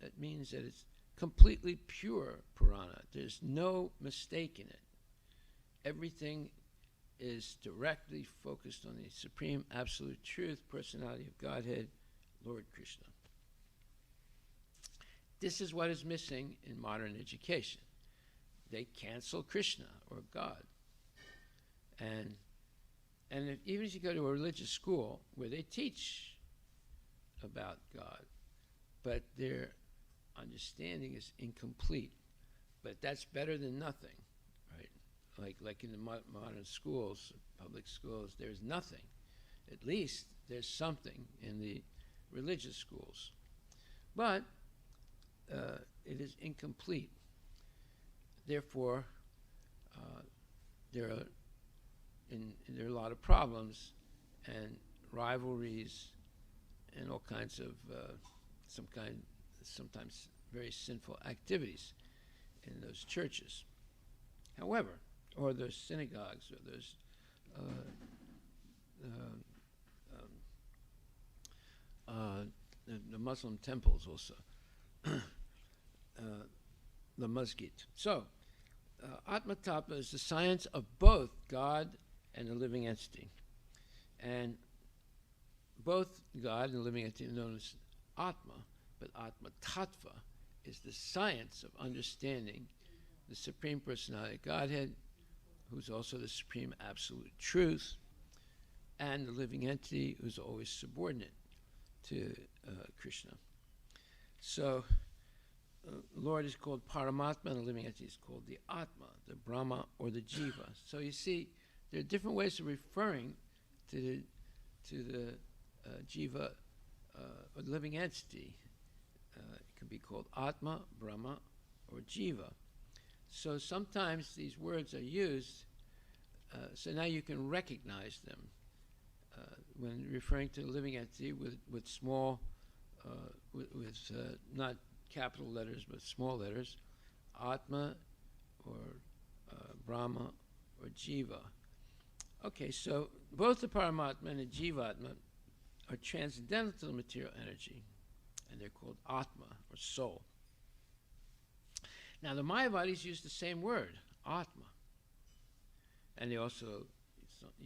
That means that it's completely pure Purana. There's no mistake in it. Everything is directly focused on the Supreme Absolute Truth, Personality of Godhead, Lord Krishna. This is what is missing in modern education. They cancel Krishna or God. And even if you go to a religious school where they teach about God, but their understanding is incomplete. But that's better than nothing, right? Like in the modern schools, public schools, there's nothing. At least there's something in the religious schools. But it is incomplete. Therefore, there are a lot of problems and rivalries and all kinds of sometimes very sinful activities in those churches. However, or those synagogues, or those the Muslim temples also, the masjid. So, Atma Tattva is the science of both God and the living entity. And both God and the living entity are known as Atma, but Atma Tattva is the science of understanding the Supreme Personality of Godhead, who's also the Supreme Absolute Truth, and the living entity who's always subordinate to Krishna. So, Lord is called Paramatma, and the living entity is called the Atma, the Brahma, or the Jiva. So you see, there are different ways of referring to the Jiva, or the living entity. It can be called Atma, Brahma, or Jiva. So sometimes these words are used, so now you can recognize them when referring to the living entity with small, not capital letters, but small letters, Atma, or Brahma, or Jiva. Okay, so both the Paramatma and the Jivatma are transcendental to the material energy, and they're called Atma, or soul. Now, the Mayavadis use the same word, Atma, and they also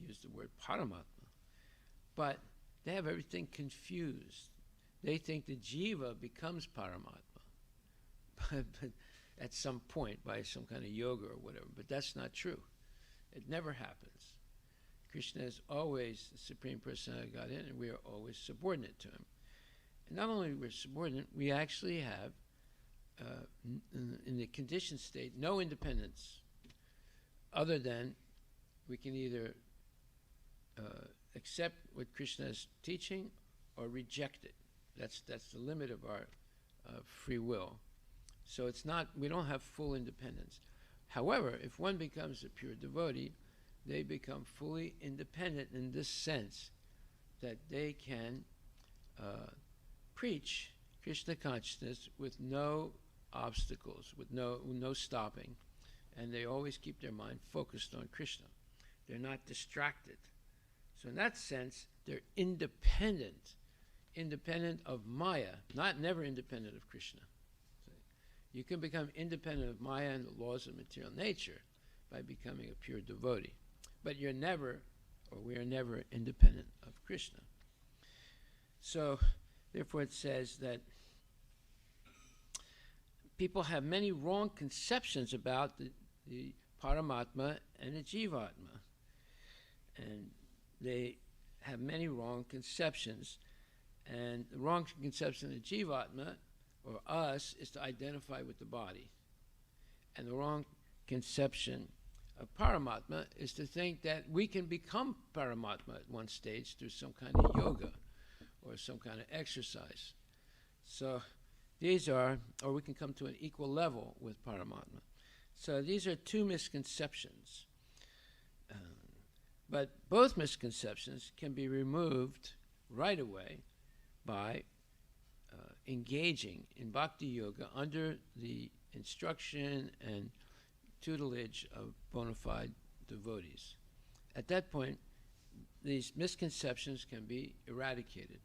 use the word Paramatma, but they have everything confused. They think the Jiva becomes Paramatma, but at some point by some kind of yoga or whatever, but that's not true. It never happens. Krishna is always the Supreme Personality of Godhead, and we are always subordinate to him. And not only we're subordinate, we actually have, in the conditioned state, no independence, other than we can either accept what Krishna is teaching or reject it. That's the limit of our free will. So it's not, we don't have full independence. However, if one becomes a pure devotee, they become fully independent in this sense that they can preach Krishna consciousness with no obstacles, with no stopping, and they always keep their mind focused on Krishna. They're not distracted. So in that sense, they're independent of Maya, never independent of Krishna. You can become independent of Maya and the laws of material nature by becoming a pure devotee. But we are never independent of Krishna. So, therefore it says that people have many wrong conceptions about the Paramatma and the Jivatma. And they have many wrong conceptions. And the wrong conception of the Jivatma, or us, is to identify with the body. And the wrong conception of Paramatma is to think that we can become Paramatma at one stage through some kind of yoga or some kind of exercise. So these are, or we can come to an equal level with Paramatma. So these are two misconceptions. But both misconceptions can be removed right away by engaging in bhakti yoga under the instruction and tutelage of bona fide devotees. At that point, these misconceptions can be eradicated.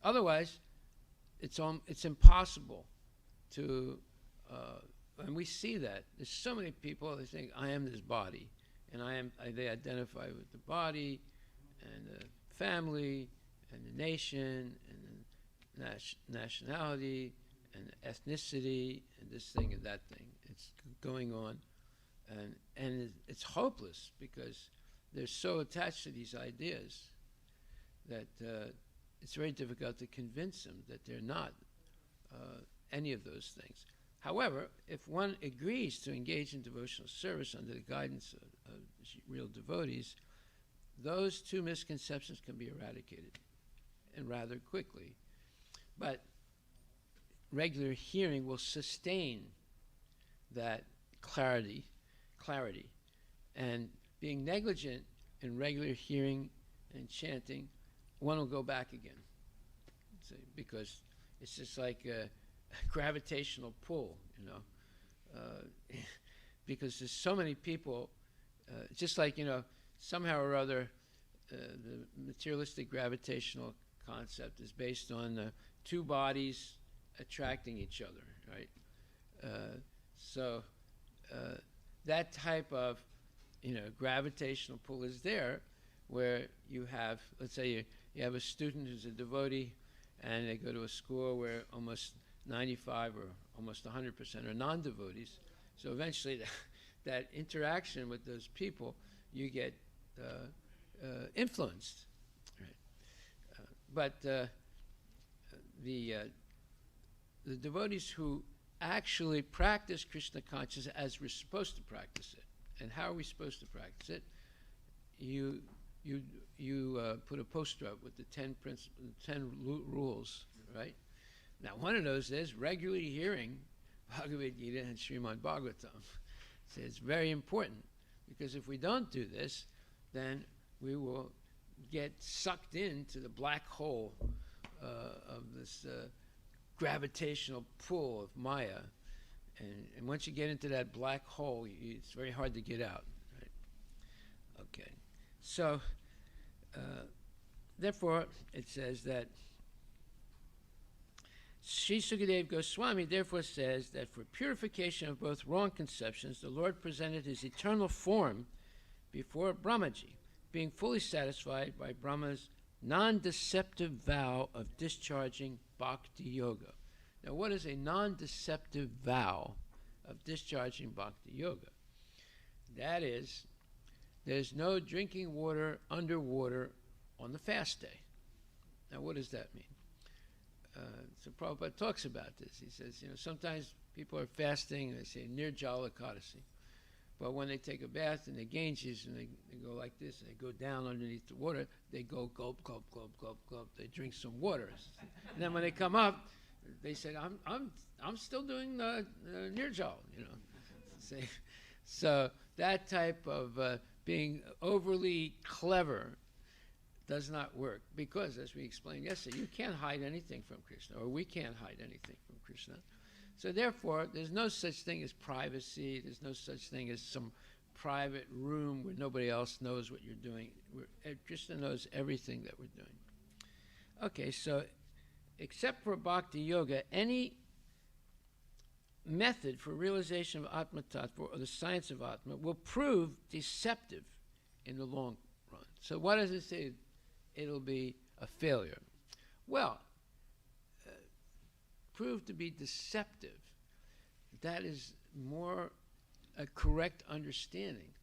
Otherwise, it's impossible to, and we see that. There's so many people that think, I am this body, and they identify with the body and the family and the nation and the nationality and the ethnicity and this thing and that thing. It's going on, and it's hopeless because they're so attached to these ideas that it's very difficult to convince them that they're not any of those things. However, if one agrees to engage in devotional service under the guidance of real devotees, those two misconceptions can be eradicated, and rather quickly. But regular hearing will sustain that clarity, and being negligent in regular hearing and chanting, one will go back again. See, because it's just like a gravitational pull, because there's so many people, just like, somehow or other, the materialistic gravitational concept is based on two bodies attracting each other, right? So that type of, gravitational pull is there, where you have, let's say you have a student who's a devotee, and they go to a school where almost 95 or almost 100% are non-devotees. So eventually that interaction with those people, you get influenced. Right? But the devotees who actually practice Krishna consciousness as we're supposed to practice it, and how are we supposed to practice it? You put a poster up with the 10 rules, right? Now, one of those is regularly hearing Bhagavad Gita and Srimad Bhagavatam. So it's very important, because if we don't do this, then we will get sucked into the black hole of this gravitational pull of Maya. And once you get into that black hole, it's very hard to get out. Right? Okay. So, therefore, it says that Sri Sukadev Goswami therefore says that for purification of both wrong conceptions, the Lord presented his eternal form before Brahmaji, being fully satisfied by Brahma's non-deceptive vow of discharging bhakti yoga. Now, what is a non-deceptive vow of discharging bhakti yoga? That is, there's no drinking water underwater on the fast day. Now, what does that mean? So Prabhupada talks about this. He says, sometimes people are fasting, and they say Nirjala Ekadasi. But when they take a bath in the Ganges and they go like this, and they go down underneath the water, they go gulp, gulp, gulp, gulp, gulp. They drink some water. And then when they come up, they said, I'm still doing Nirjal, So that type of being overly clever does not work, because, as we explained yesterday, you can't hide anything from Krishna, or we can't hide anything from Krishna. So therefore, there's no such thing as privacy. There's no such thing as some private room where nobody else knows what you're doing. Krishna knows everything that we're doing. Okay, so except for Bhakti Yoga, any method for realization of Atma Tattva, or the science of Atma, will prove deceptive in the long run. So what does it say? It'll be a failure. Well, prove to be deceptive, that is more a correct understanding.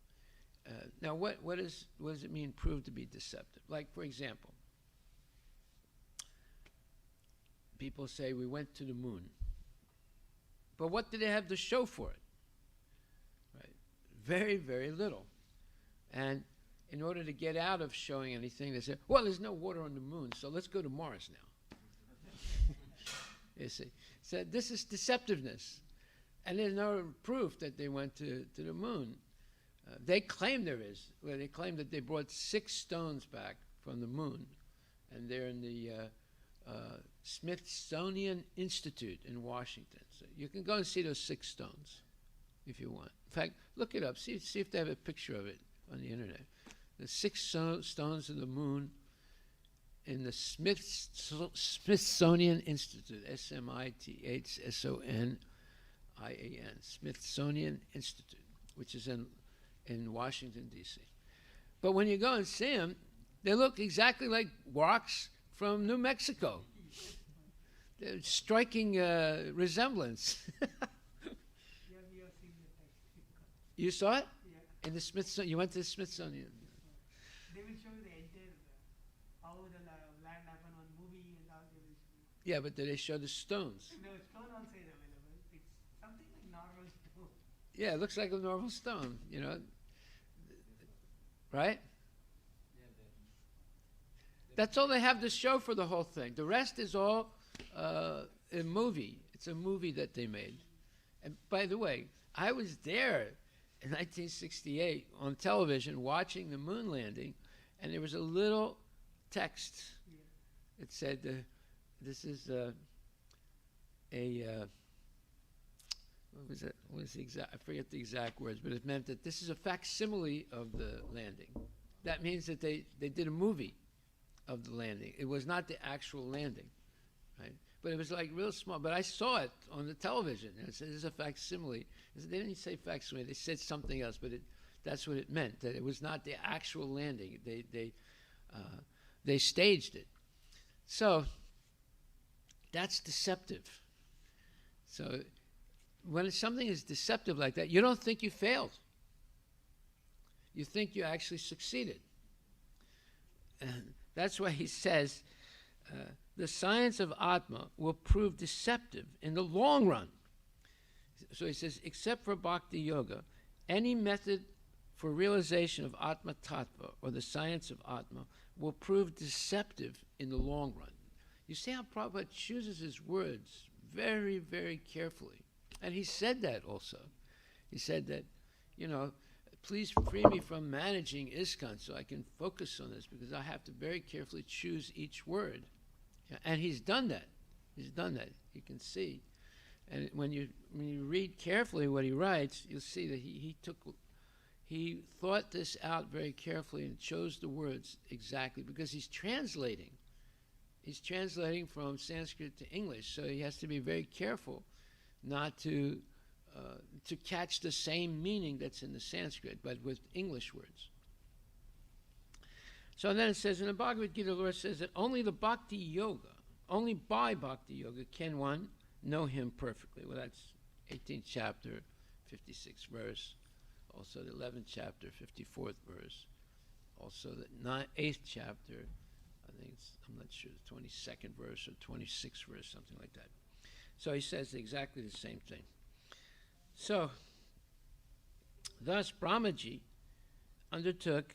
Now, what does it mean, prove to be deceptive? Like, for example, people say we went to the moon. But what did they have to show for it? Right? Very, very little. And in order to get out of showing anything, they say, well, there's no water on the moon, so let's go to Mars now. You see? So this is deceptiveness. And there's no proof that they went to the moon. They claim there is. Well, they claim that they brought 6 stones back from the moon, and they're in the Smithsonian Institute in Washington. So you can go and see those 6 stones if you want. In fact, look it up. See if they have a picture of it on the internet. The 6 stones of the moon in the Smithsonian Institute, SMITHSONIAN, Smithsonian Institute, which is in Washington, D.C. But when you go and see them, they look exactly like rocks from New Mexico. They're striking resemblance. You saw it? Yeah. In the Smithsonian? You went to the Smithsonian? They will show you the entire, how the land happened on movie and all they will show you. Yeah, but did they show the stones? No, stone also is available. It's something like normal stone. Yeah, it looks like a normal stone, you know. Right? That's all they have to show for the whole thing. The rest is all a movie. It's a movie that they made. And by the way, I was there in 1968 on television watching the moon landing, and there was a little text. Yeah. It said, this is what was it? What was the exact? I forget the exact words, but it meant that this is a facsimile of the landing. That means that they did a movie of the landing. It was not the actual landing, right? But it was like real small. But I saw it on the television, and it said, "This is a facsimile." They didn't say facsimile; they said something else. But that's what it meant. That it was not the actual landing. They staged it. So that's deceptive. So when something is deceptive like that, you don't think you failed. You think you actually succeeded. And that's why he says, the science of Atma will prove deceptive in the long run. So he says, except for Bhakti Yoga, any method for realization of Atma Tattva, or the science of Atma, will prove deceptive in the long run. You see how Prabhupada chooses his words very, very carefully. And he said that also. He said that, please free me from managing ISKCON so I can focus on this, because I have to very carefully choose each word. And he's done that. He's done that. You can see. And when you read carefully what he writes, you'll see that he thought this out very carefully and chose the words exactly, because he's translating. He's translating from Sanskrit to English, so he has to be very careful not to catch the same meaning that's in the Sanskrit, but with English words. So then it says, in the Bhagavad Gita, the Lord says that only by Bhakti Yoga can one know him perfectly. Well, that's 18th chapter, 56th verse. Also the 11th chapter, 54th verse. Also the 8th chapter, I'm not sure, the 22nd verse or 26th verse, something like that. So he says exactly the same thing. So, thus Brahmaji undertook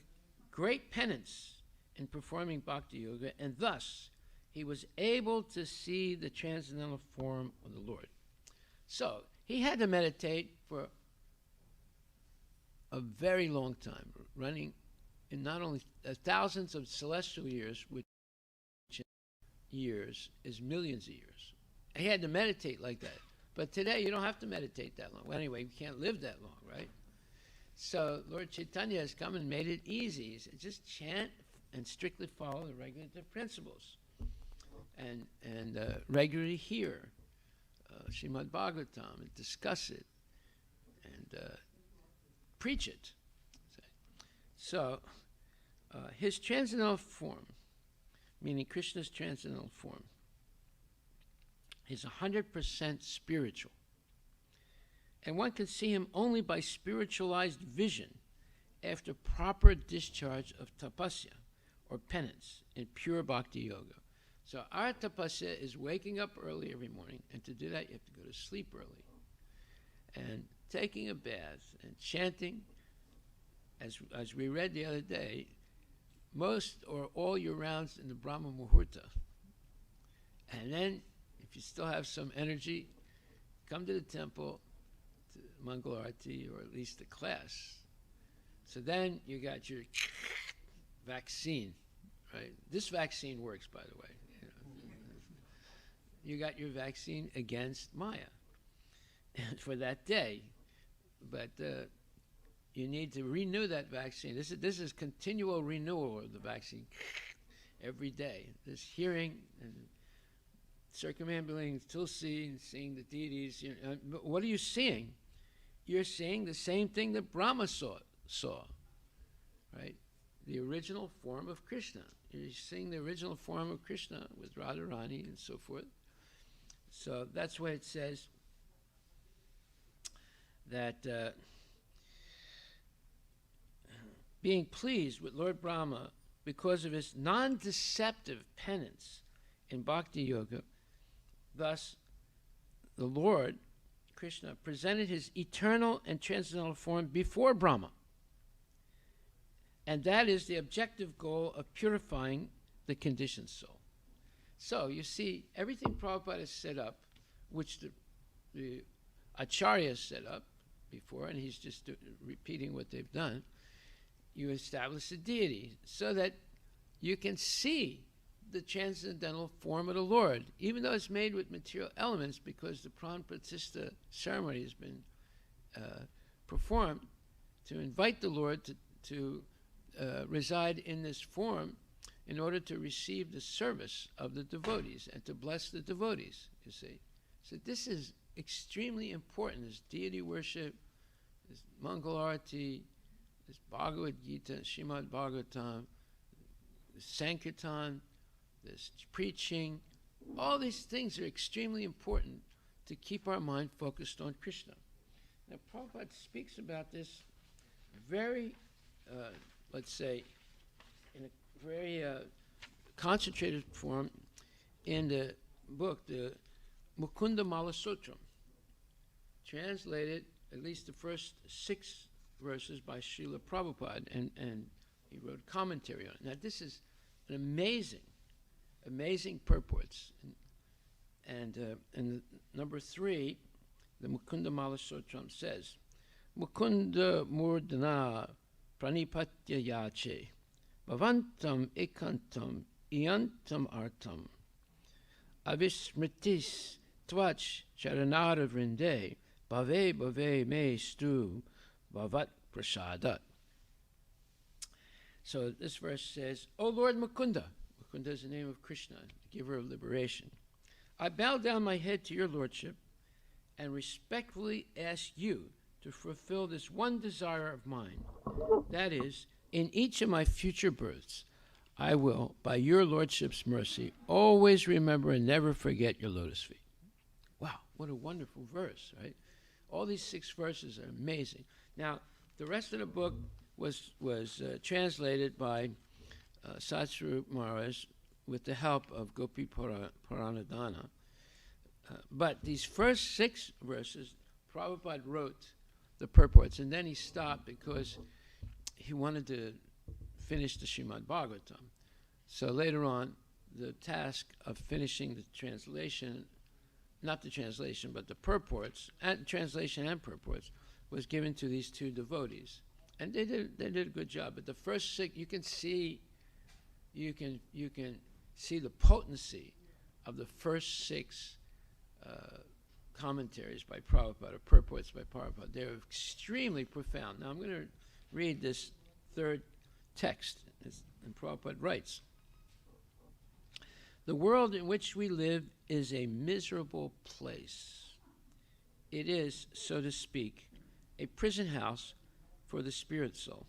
great penance in performing Bhakti Yoga, and thus he was able to see the transcendental form of the Lord. So, he had to meditate for a very long time, running in not only thousands of celestial years, which years is millions of years. He had to meditate like that. But today you don't have to meditate that long. Well, anyway, you can't live that long, right? So Lord Chaitanya has come and made it easy. He said, just chant and strictly follow the regulative principles, and regularly hear Srimad Bhagavatam and discuss it and preach it. So his transcendental form, meaning Krishna's transcendental form, is 100% spiritual. And one can see him only by spiritualized vision after proper discharge of tapasya, or penance, in pure bhakti yoga. So our tapasya is waking up early every morning, and to do that you have to go to sleep early. And taking a bath and chanting, as we read the other day, most or all your rounds in the Brahma Muhurta. And then, if you still have some energy, come to the temple, to Mangala Aarti, or at least the class. So then you got your vaccine, right? This vaccine works, by the way. You got your vaccine against Maya for that day. But you need to renew that vaccine. This is continual renewal of the vaccine every day. This hearing and circumambulating Tulsi and seeing the deities. What are you seeing? You're seeing the same thing that Brahma saw, right? The original form of Krishna. You're seeing the original form of Krishna with Radharani and so forth. So that's why it says that being pleased with Lord Brahma because of his non-deceptive penance in Bhakti Yoga, thus the Lord, Krishna, presented his eternal and transcendental form before Brahma. And that is the objective goal of purifying the conditioned soul. So you see, everything Prabhupada has set up, which the Acharyas set up before, and he's just repeating what they've done, you establish a deity so that you can see the transcendental form of the Lord, even though it's made with material elements, because the Pran Pratishta ceremony has been performed to invite the Lord to reside in this form in order to receive the service of the devotees and to bless the devotees, you see. So this is extremely important, this deity worship, this Mangala Aarti, this Bhagavad Gita, Srimad Bhagavatam, this Sankirtan, this preaching. All these things are extremely important to keep our mind focused on Krishna. Now, Prabhupada speaks about this very, let's say, in a very concentrated form in the book, the Mukunda Mala Sutram, translated at least the first 6 verses by Srila Prabhupada, and he wrote a commentary on it. Now, this is an amazing purports. And number 3, the Mukunda Mala Sutram says, Mukunda Murdana Pranipatya Yache Bhavantam Ekantam Iyantam Artam Avismritis Twach Charanara Vrinde Bhave Bhave Me Stu Bhavat Prasadat. So this verse says, O Lord Mukunda, Mukunda is the name of Krishna, the giver of liberation, I bow down my head to your lordship and respectfully ask you to fulfill this one desire of mine. That is, in each of my future births, I will, by your lordship's mercy, always remember and never forget your lotus feet. Wow, what a wonderful verse, right? All these 6 verses are amazing. Now, the rest of the book was translated by Satsvarup Maharaj with the help of Gopi Paranadhana. But these first 6 verses, Prabhupada wrote the purports, and then he stopped because he wanted to finish the Srimad Bhagavatam. So later on, the task of finishing the translation, not the translation, but the purports, and translation and purports, was given to these 2 devotees. And they did a good job. But the first 6, you can see the potency of the first 6 commentaries by Prabhupada, or purports by Prabhupada. They're extremely profound. Now I'm going to read this third text, and Prabhupada writes, "The world in which we live is a miserable place. It is, so to speak, a prison house for the spirit soul.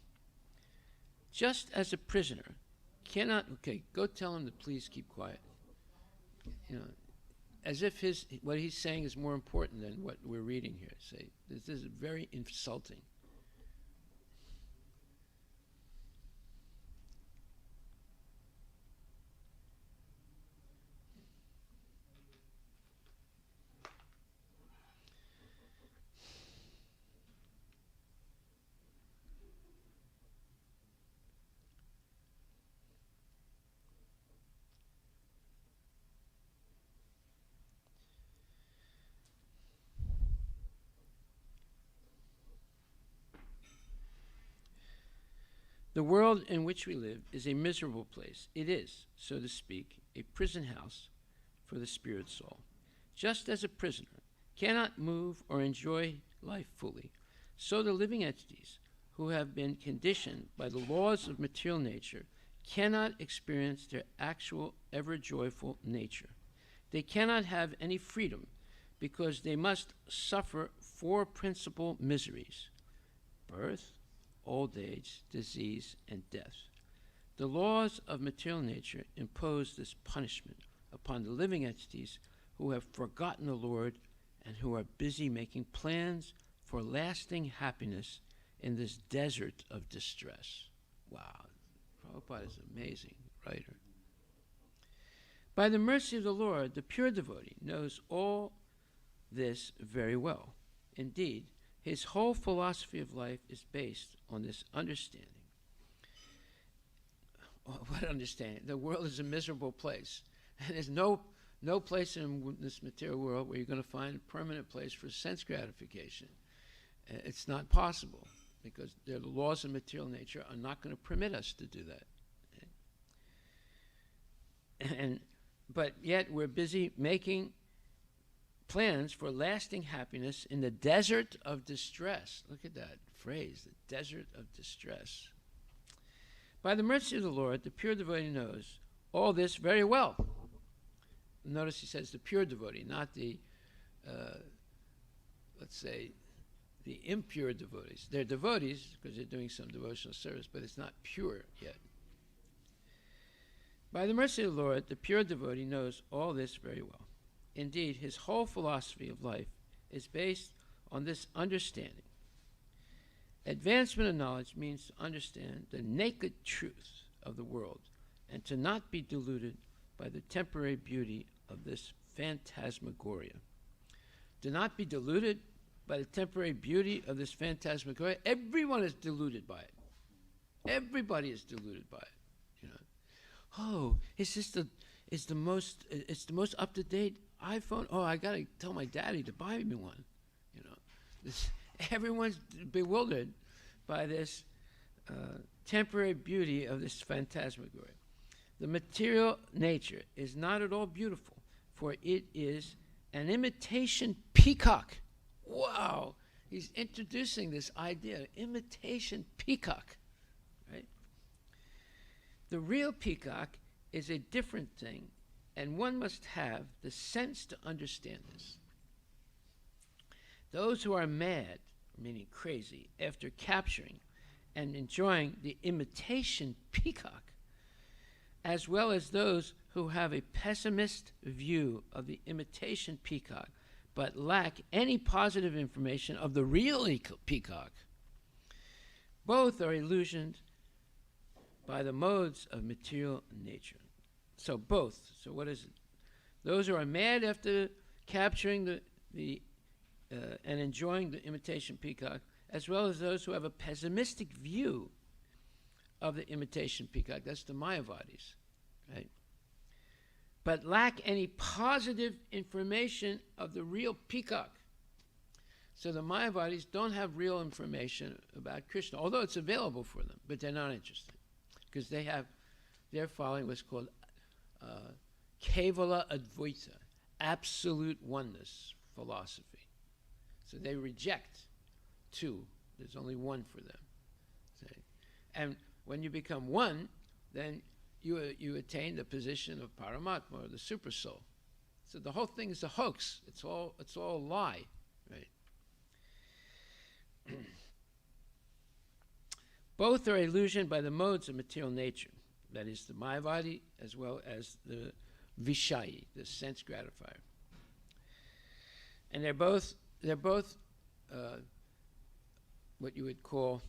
Just as a prisoner cannot..." Okay, go tell him to please keep quiet. You know, as if what he's saying is more important than what we're reading here. Say, this is very insulting. The world in which we live is a miserable place. It is, so to speak, a prison house for the spirit soul. Just as a prisoner cannot move or enjoy life fully, so the living entities who have been conditioned by the laws of material nature cannot experience their actual ever-joyful nature. They cannot have any freedom because they must suffer 4 principal miseries: birth, old age, disease, and death. The laws of material nature impose this punishment upon the living entities who have forgotten the Lord and who are busy making plans for lasting happiness in this desert of distress. Wow, Prabhupada is an amazing writer. By the mercy of the Lord, the pure devotee knows all this very well. Indeed, his whole philosophy of life is based on this understanding. What understanding? The world is a miserable place. And there's no place in this material world where you're going to find a permanent place for sense gratification. It's not possible, because the laws of material nature are not going to permit us to do that. But yet we're busy making plans for lasting happiness in the desert of distress. Look at that phrase, the desert of distress. By the mercy of the Lord, the pure devotee knows all this very well. Notice he says the pure devotee, not the, let's say, the impure devotees. They're devotees because they're doing some devotional service, but it's not pure yet. By the mercy of the Lord, the pure devotee knows all this very well. Indeed, his whole philosophy of life is based on this understanding. Advancement of knowledge means to understand the naked truth of the world and to not be deluded by the temporary beauty of this phantasmagoria. Do not be deluded by the temporary beauty of this phantasmagoria. Everyone is deluded by it. Everybody is deluded by it. You know, oh, it's the most up-to-date iPhone. Oh, I gotta tell my daddy to buy me one. You know, everyone's bewildered by this temporary beauty of this phantasmagoria. The material nature is not at all beautiful, for it is an imitation peacock. Wow, he's introducing this idea, imitation peacock, right? The real peacock is a different thing, and one must have the sense to understand this. Those who are mad, meaning crazy, after capturing and enjoying the imitation peacock, as well as those who have a pessimist view of the imitation peacock, but lack any positive information of the real peacock, both are illusioned by the modes of material nature. So both. So what is it? Those who are mad after capturing and enjoying the imitation peacock, as well as those who have a pessimistic view of the imitation peacock. That's the Mayavadis, right? But lack any positive information of the real peacock. So the Mayavadis don't have real information about Krishna, although it's available for them, but they're not interested because they're following what's called Kevala Advaita, absolute oneness philosophy. So they reject two. There's only one for them. See? And when you become one, then you attain the position of Paramatma, or the super soul. So the whole thing is a hoax. It's all a lie, right? Both are illusioned by the modes of material nature, that is the Mayavadi as well as the Vishayi, the sense gratifier. And they're both what you would call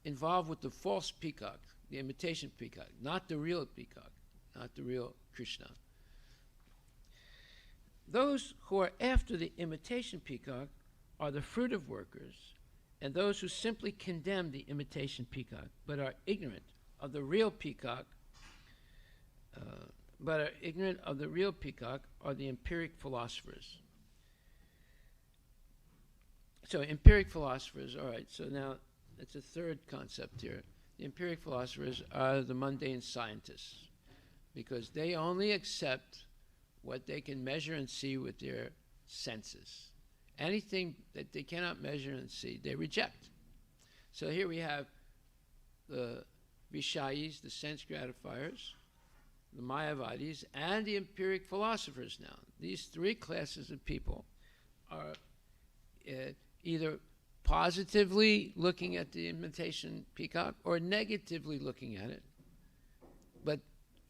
involved with the false peacock, the imitation peacock, not the real peacock, not the real Krishna. Those who are after the imitation peacock are the fruitive workers, and those who simply condemn the imitation peacock but are ignorant of the real peacock are the empiric philosophers. So empiric philosophers, all right, so now it's a third concept here. The empiric philosophers are the mundane scientists because they only accept what they can measure and see with their senses. Anything that they cannot measure and see, they reject. So here we have the Vishayis, the sense gratifiers, the Mayavadis, and the empiric philosophers now. These three classes of people are either positively looking at the imitation peacock or negatively looking at it. But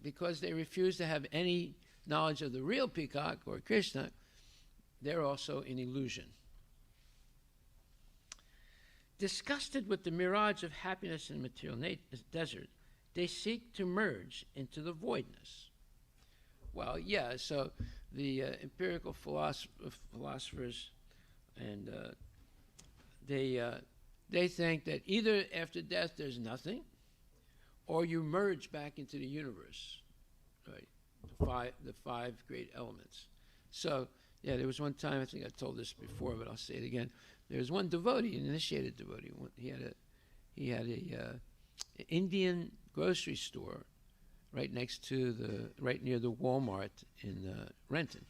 because they refuse to have any knowledge of the real peacock or Krishna, they're also in illusion. Disgusted with the mirage of happiness in material desert, they seek to merge into the voidness. Well, yeah, so the empirical philosophers, and they think that either after death there's nothing, or you merge back into the universe, right? The five great elements. So, yeah, there was one time, I think I told this before, but I'll say it again. There was one devotee, an initiated devotee. He had a Indian grocery store right near the Walmart in Renton.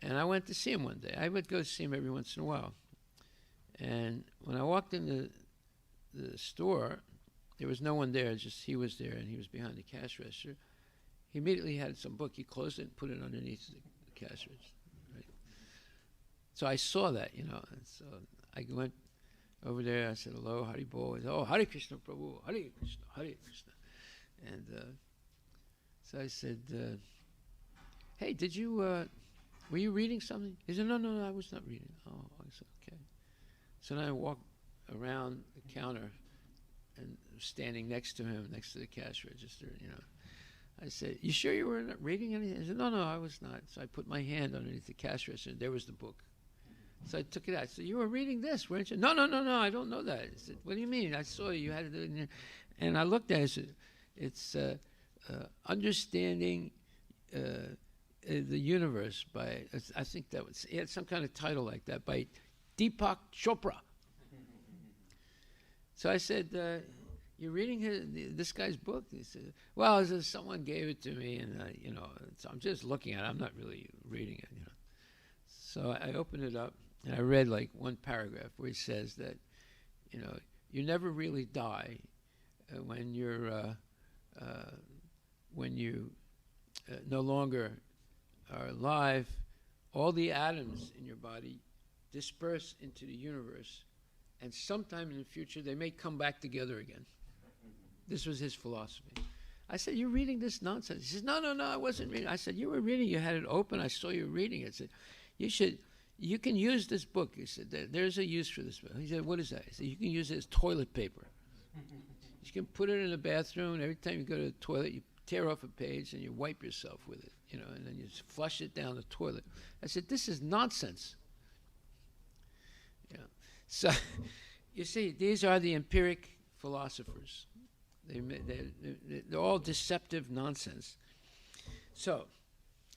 And I went to see him one day. I would go see him every once in a while. And when I walked in the store, there was no one there, just he was there, and he was behind the cash register. He immediately had some book. He closed it and put it underneath the cash register. Right? So I saw that, and so I went over there. I said, hello, Hari Bol. He said, oh, Hare Krishna Prabhu, Hare Krishna, Hare Krishna. And so I said, hey, were you reading something? He said, no, I was not reading. Oh, I said, okay. So then I walked around the counter and standing next to him, next to the cash register, I said, you sure you were not reading anything? He said, no, I was not. So I put my hand underneath the cash register, and there was the book. So I took it out. I said, you were reading this, weren't you? No, I don't know that. I said, what do you mean? I saw you had it in there. And I looked at it. I said, it's understanding the universe by, I think that was, it had some kind of title like that, by Deepak Chopra. So I said, you're reading this guy's book? He said, well, someone gave it to me, and so I'm just looking at it. I'm not really reading it. So I opened it up, and I read like one paragraph where he says that, you never really die when you no longer are alive. All the atoms in your body disperse into the universe, and sometime in the future they may come back together again. This was his philosophy. I said, you're reading this nonsense? He says, no, I wasn't reading. I said, you were reading, you had it open, I saw you reading it. I said, you can use this book. He said, there's a use for this book. He said, what is that? He said, you can use it as toilet paper. You can put it in the bathroom, and every time you go to the toilet, you tear off a page and you wipe yourself with it, and then you just flush it down the toilet. I said, this is nonsense. So, you see, these are the empiric philosophers. They're all deceptive nonsense. So,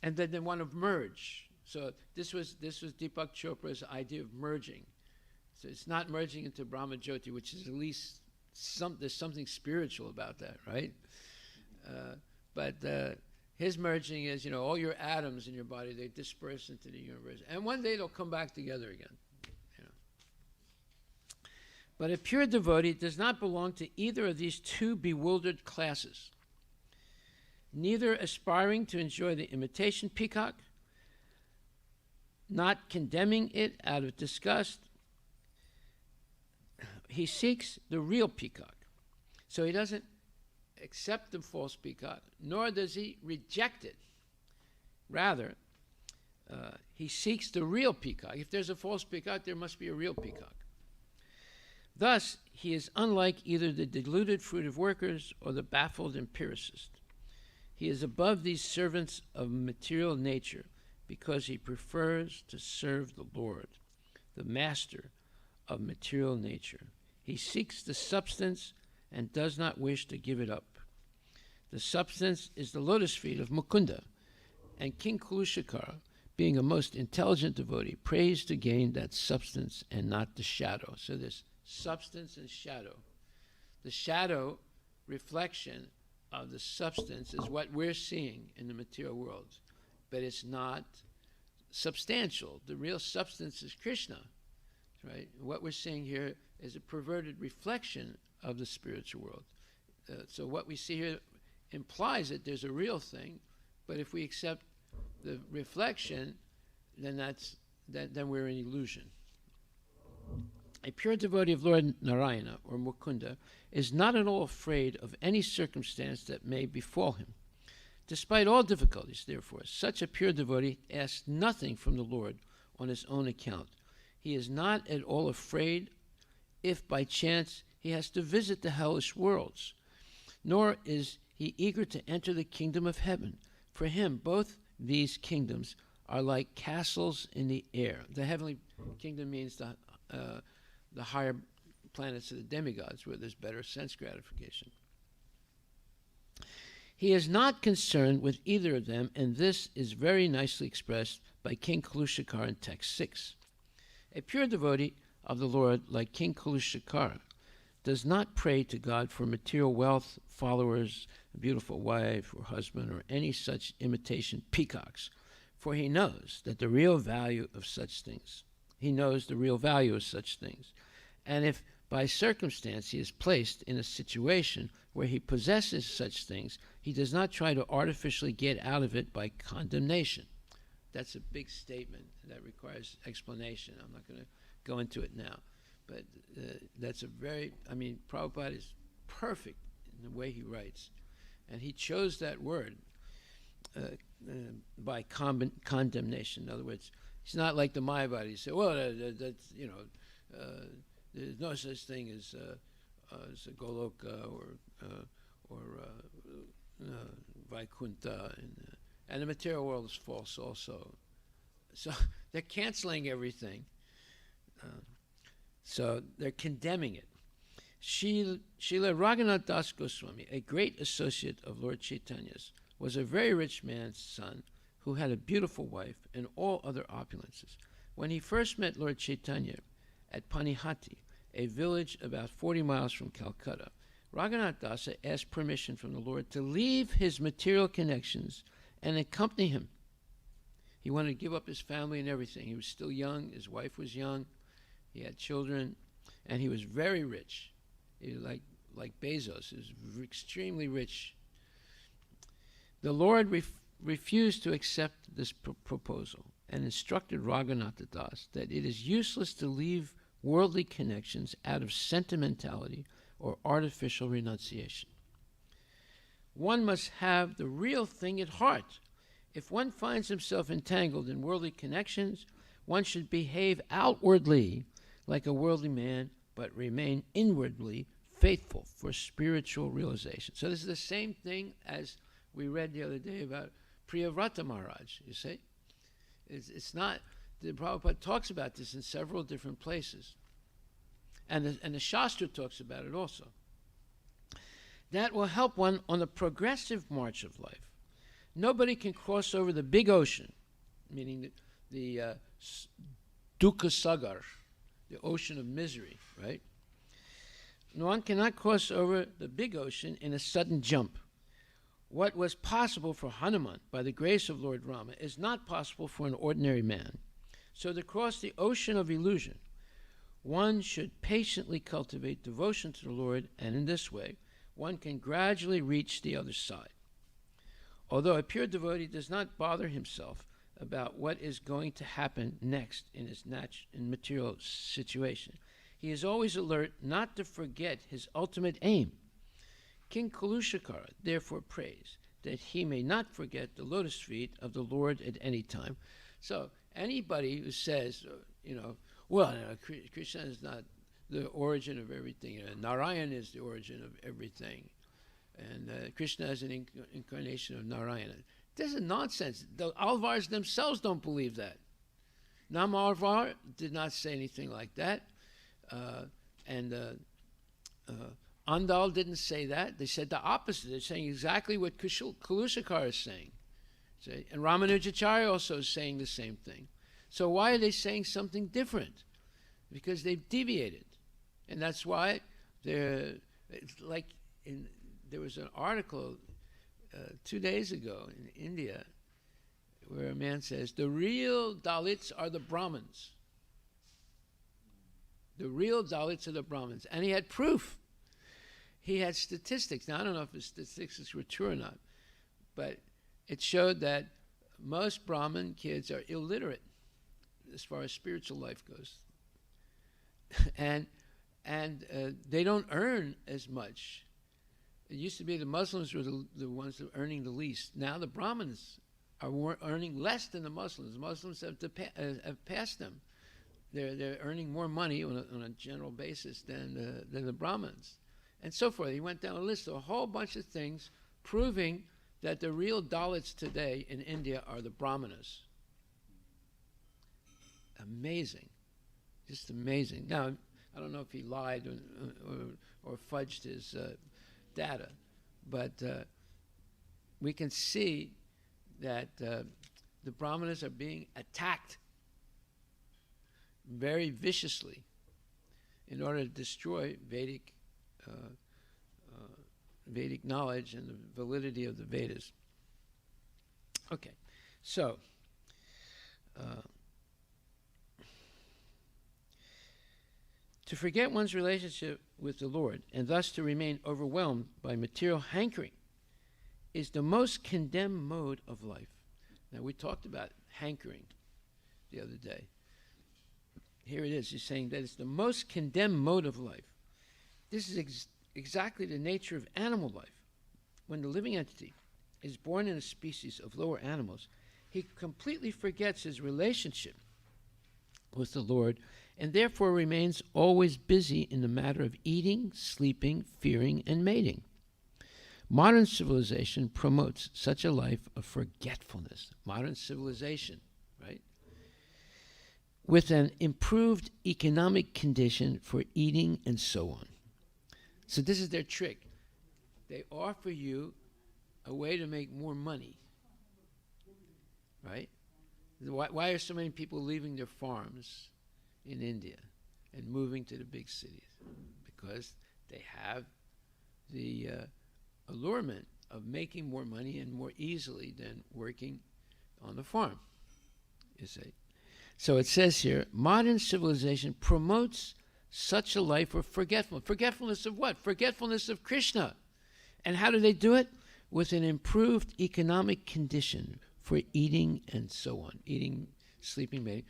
and then they want to merge. So this was Deepak Chopra's idea of merging. So it's not merging into Brahma Jyoti, which is at least there's something spiritual about that, right? But his merging is, all your atoms in your body, they disperse into the universe. And one day they'll come back together again. But a pure devotee does not belong to either of these two bewildered classes, neither aspiring to enjoy the imitation peacock, not condemning it out of disgust. He seeks the real peacock. So he doesn't accept the false peacock, nor does he reject it. Rather, he seeks the real peacock. If there's a false peacock, there must be a real peacock. Thus, he is unlike either the deluded fruitive workers or the baffled empiricist. He is above these servants of material nature because he prefers to serve the Lord, the master of material nature. He seeks the substance and does not wish to give it up. The substance is the lotus feet of Mukunda, and King Kulashikara, being a most intelligent devotee, prays to gain that substance and not the shadow. So there's substance and shadow. The shadow reflection of the substance is what we're seeing in the material world, but it's not substantial. The real substance is Krishna, right? What we're seeing here is a perverted reflection of the spiritual world. So what we see here implies that there's a real thing, but if we accept the reflection, then then we're in illusion. A pure devotee of Lord Narayana, or Mukunda, is not at all afraid of any circumstance that may befall him. Despite all difficulties, therefore, such a pure devotee asks nothing from the Lord on his own account. He is not at all afraid if by chance he has to visit the hellish worlds, nor is he eager to enter the kingdom of heaven. For him, both these kingdoms are like castles in the air. The heavenly kingdom means the higher planets of the demigods, where there's better sense gratification. He is not concerned with either of them, and this is very nicely expressed by King Kulashikara in text 6. A pure devotee of the Lord, like King Kulashikara, does not pray to God for material wealth, followers, a beautiful wife or husband, or any such imitation peacocks, for he knows that the real value of such things. He knows the real value of such things. And if by circumstance he is placed in a situation where he possesses such things, he does not try to artificially get out of it by condemnation. That's a big statement that requires explanation. I'm not going to go into it now. But that's a very, Prabhupada is perfect in the way he writes. And he chose that word by condemnation. In other words, it's not like the Mayavadis. He said, well, that's, there's no such thing as a Goloka or Vaikuntha, and the material world is false also. So they're canceling everything. So they're condemning it. Srila Raghunath Das Goswami, a great associate of Lord Chaitanya's, was a very rich man's son who had a beautiful wife and all other opulences. When he first met Lord Chaitanya at Panihati, a village about 40 miles from Calcutta, Raghunath Dasa asked permission from the Lord to leave his material connections and accompany him. He wanted to give up his family and everything. He was still young, his wife was young, he had children, and he was very rich. He was like Bezos, he was extremely rich. The Lord refused to accept this proposal and instructed Raghunath Das that it is useless to leave worldly connections out of sentimentality or artificial renunciation. One must have the real thing at heart. If one finds himself entangled in worldly connections, one should behave outwardly like a worldly man, but remain inwardly faithful for spiritual realization. So this is the same thing as we read the other day about Priyavrata Maharaj, you see. It's not, the Prabhupada talks about this in several different places. And the Shastra talks about it also. That will help one on the progressive march of life. Nobody can cross over the big ocean, meaning the Dukkha Sagar, the ocean of misery, right? One cannot cross over the big ocean in a sudden jump. What was possible for Hanuman by the grace of Lord Rama is not possible for an ordinary man. So to cross the ocean of illusion, one should patiently cultivate devotion to the Lord, and in this way, one can gradually reach the other side. Although a pure devotee does not bother himself about what is going to happen next in his material situation, he is always alert not to forget his ultimate aim. King Kalushakara therefore prays that he may not forget the lotus feet of the Lord at any time. So anybody who says, well, Krishna is not the origin of everything, Narayan is the origin of everything, and Krishna is an incarnation of Narayana. This is nonsense. The Alvars themselves don't believe that. Nam Alvar did not say anything like that. Andal didn't say that. They said the opposite. They're saying exactly what Kalushakara is saying. See? And Ramanujacharya also is saying the same thing. So why are they saying something different? Because they've deviated. And that's why there was an article 2 days ago in India where a man says, the real Dalits are the Brahmins. The real Dalits are the Brahmins. And he had proof. He had statistics. Now, I don't know if his statistics were true or not, but it showed that most Brahmin kids are illiterate as far as spiritual life goes. and they don't earn as much. It used to be the Muslims were the ones that were earning the least. Now the Brahmins are earning less than the Muslims. Muslims have passed them. They're earning more money on a general basis than the Brahmins, and so forth. He went down a list of a whole bunch of things proving that the real Dalits today in India are the Brahmanas. Amazing, just amazing. Now, I don't know if he lied or fudged his data, but we can see that the Brahmanas are being attacked very viciously in order to destroy Vedic knowledge and the validity of the Vedas. Okay, so to forget one's relationship with the Lord and thus to remain overwhelmed by material hankering is the most condemned mode of life. Now, we talked about hankering the other day. Here it is. He's saying that it's the most condemned mode of life. This is exactly the nature of animal life. When the living entity is born in a species of lower animals, he completely forgets his relationship with the Lord and therefore remains always busy in the matter of eating, sleeping, fearing, and mating. Modern civilization promotes such a life of forgetfulness. Modern civilization, right? With an improved economic condition for eating and so on. So this is their trick. They offer you a way to make more money, right? Why are so many people leaving their farms in India and moving to the big cities? Because they have the allurement of making more money and more easily than working on the farm, you see. So it says here, modern civilization promotes such a life of forgetfulness. Forgetfulness of what? Forgetfulness of Krishna. And how do they do it? With an improved economic condition for eating and so on. Eating, sleeping, mating.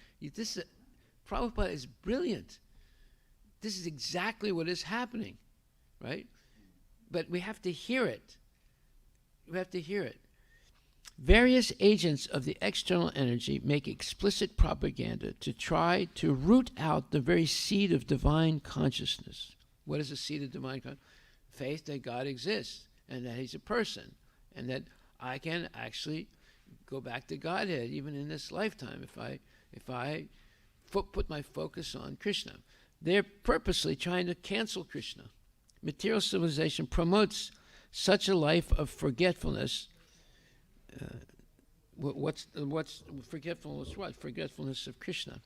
Prabhupada is brilliant. This is exactly what is happening, right? But we have to hear it. We have to hear it. Various agents of the external energy make explicit propaganda to try to root out the very seed of divine consciousness. What is the seed of divine consciousness? Faith that God exists and that he's a person and that I can actually go back to Godhead even in this lifetime if I put my focus on Krishna. They're purposely trying to cancel Krishna. Material civilization promotes such a life of forgetfulness. What's forgetfulness? What forgetfulness of Krishna?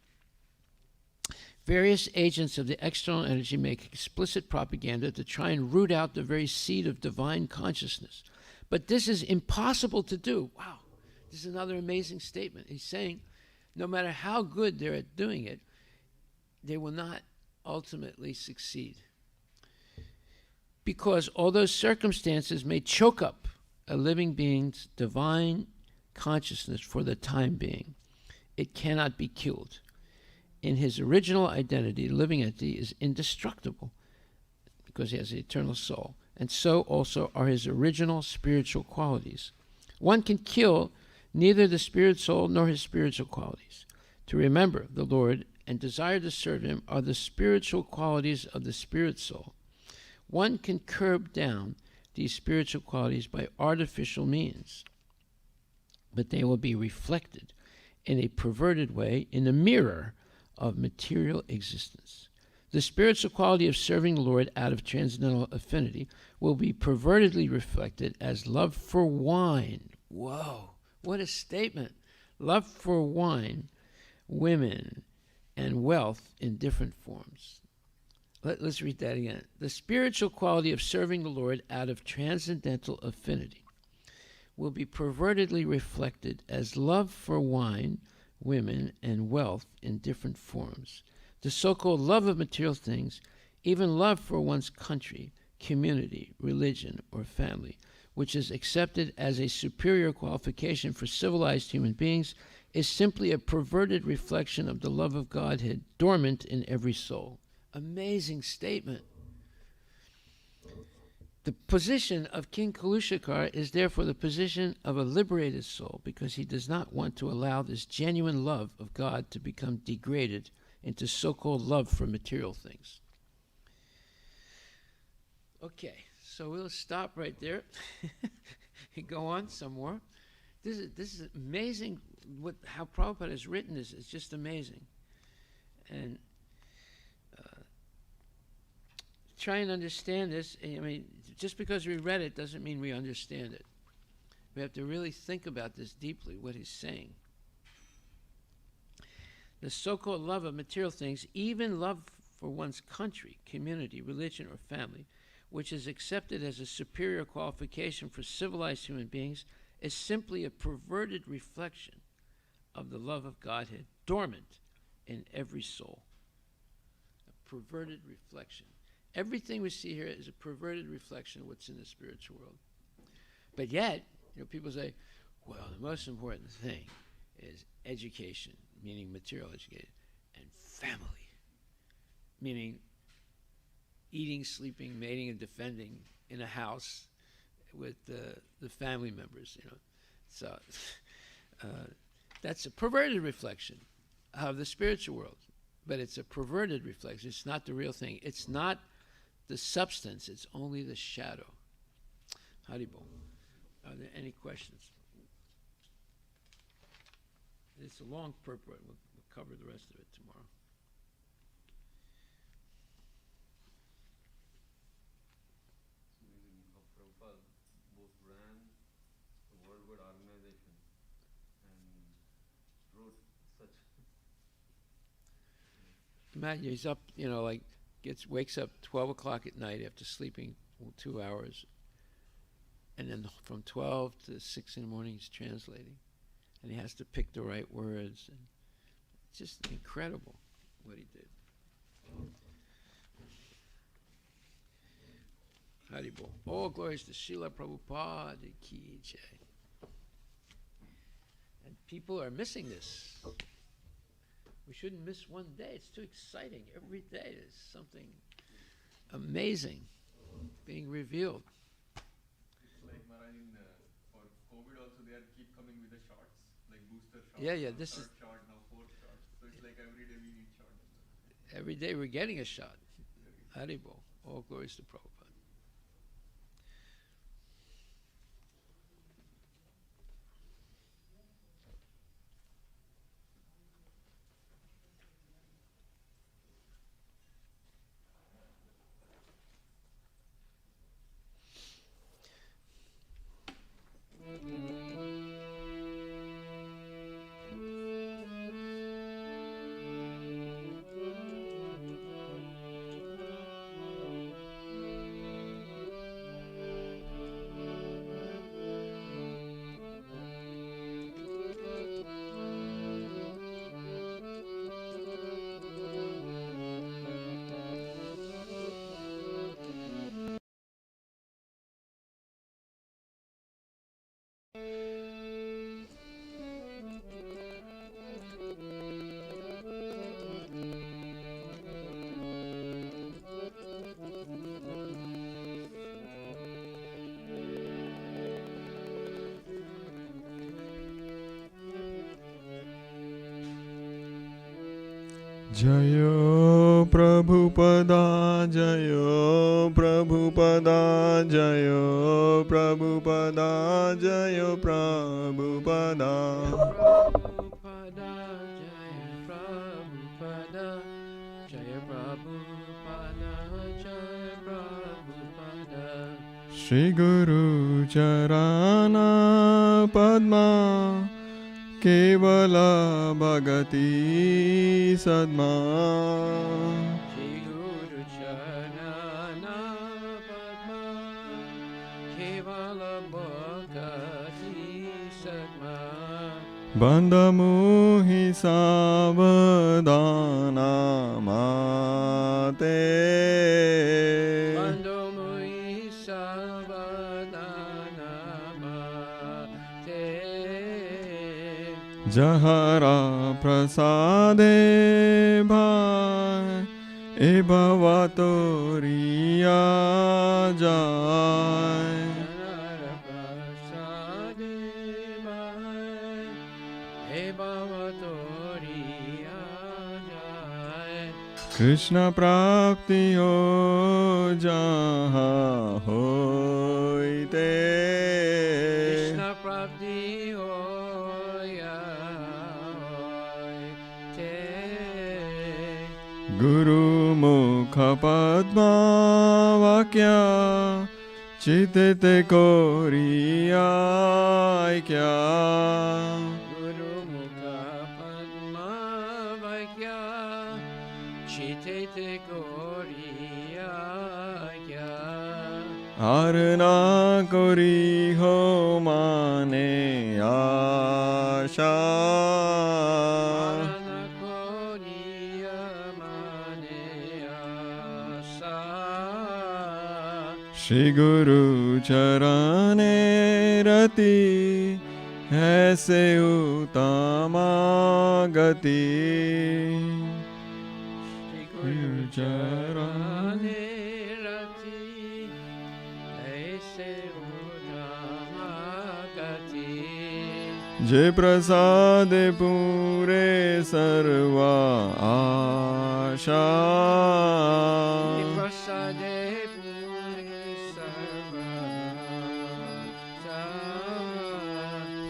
Various agents of the external energy make explicit propaganda to try and root out the very seed of divine consciousness. But this is impossible to do. Wow, this is another amazing statement. He's saying no matter how good they're at doing it, they will not ultimately succeed. Because although circumstances may choke up a living being's divine consciousness for the time being, it cannot be killed. In his original identity, the living entity is indestructible because he has an eternal soul. And so also are his original spiritual qualities. One can kill neither the spirit soul nor his spiritual qualities. To remember the Lord and desire to serve him are the spiritual qualities of the spirit soul. One can curb down these spiritual qualities by artificial means, but they will be reflected in a perverted way in the mirror of material existence. The spiritual quality of serving the Lord out of transcendental affinity will be pervertedly reflected as love for wine. Whoa, what a statement. Love for wine, women, and wealth in different forms. Let's read that again. The spiritual quality of serving the Lord out of transcendental affinity will be pervertedly reflected as love for wine, women, and wealth in different forms. The so-called love of material things, even love for one's country, community, religion, or family, which is accepted as a superior qualification for civilized human beings, is simply a perverted reflection of the love of Godhead dormant in every soul. Amazing statement. The position of King Kalushakar is therefore the position of a liberated soul, because he does not want to allow this genuine love of God to become degraded into so-called love for material things. Okay, so we'll stop right there and go on some more. This is amazing. How Prabhupada has written this is just amazing. And try and understand this. I mean, just because we read it doesn't mean we understand it. We have to really think about this deeply, what he's saying. The so-called love of material things, even love for one's country, community, religion, or family, which is accepted as a superior qualification for civilized human beings, is simply a perverted reflection of the love of Godhead, dormant in every soul. A perverted reflection. Everything we see here is a perverted reflection of what's in the spiritual world. But yet, people say, well, the most important thing is education, meaning material education, and family, meaning eating, sleeping, mating, and defending in a house with the family members, So that's a perverted reflection of the spiritual world. But it's a perverted reflection. It's not the real thing. It's not the substance, it's only the shadow. Haribol. Are there any questions? It's a long purport. We'll cover the rest of it tomorrow. It's amazing how Prabhupada both ran a worldwide organization and wrote such. Imagine he's up, wakes up 12 o'clock at night after sleeping 2 hours, and then from 12 to 6 in the morning he's translating, and he has to pick the right words, and it's just incredible what he did. Haribol. All glories to Srila Prabhupada ki jai. And people are missing this. We shouldn't miss one day. It's too exciting. Every day there's something amazing being revealed. It's like Maharaj, for COVID also they are keep coming with the shots, like booster shots. Yeah, this is shot, now fourth shot. So it's like every day we need shots. every day we're getting a shot. Haribol. All glories to Prabhupada. Jayo Prabhupada, Jayo Prabhupada, Jayo Prabhupada, Jayo Prabhupada. Prabhupada, Jaya Prabhupada, Jaya Prabhupada, Jaya Prabhupada. Shri Guru Charana Padma Kevala Bhagati Sadma. Shri Guru Charana Padma Kevala Bhakti Sadma. Bandha Muhi Savadana Mate. Bando Mui Savadana Mate. Jahara Prasade Bhai E Bhavatoriya Jai. Janara Prasade Bhai He Bhavatoriya Jai. Krishna Prapti Ho Jaha Hoite. Krishna Prabdi Hoya Hoite. Guru Mukha Padma Vakya Chitete Koriya Kya. Guru Mukha Padma Vaikya Chitete Koriya Kya. Arna Kori Ho Mane Asha. Arana Koriya Mane Asa. Shri Guru Charane Rati Aise Utama Gati. Shri Guru Charane Rati Aise Uttama Gati. Je Prasade Pure Sarva Asha. Prasade Puri Sarvata.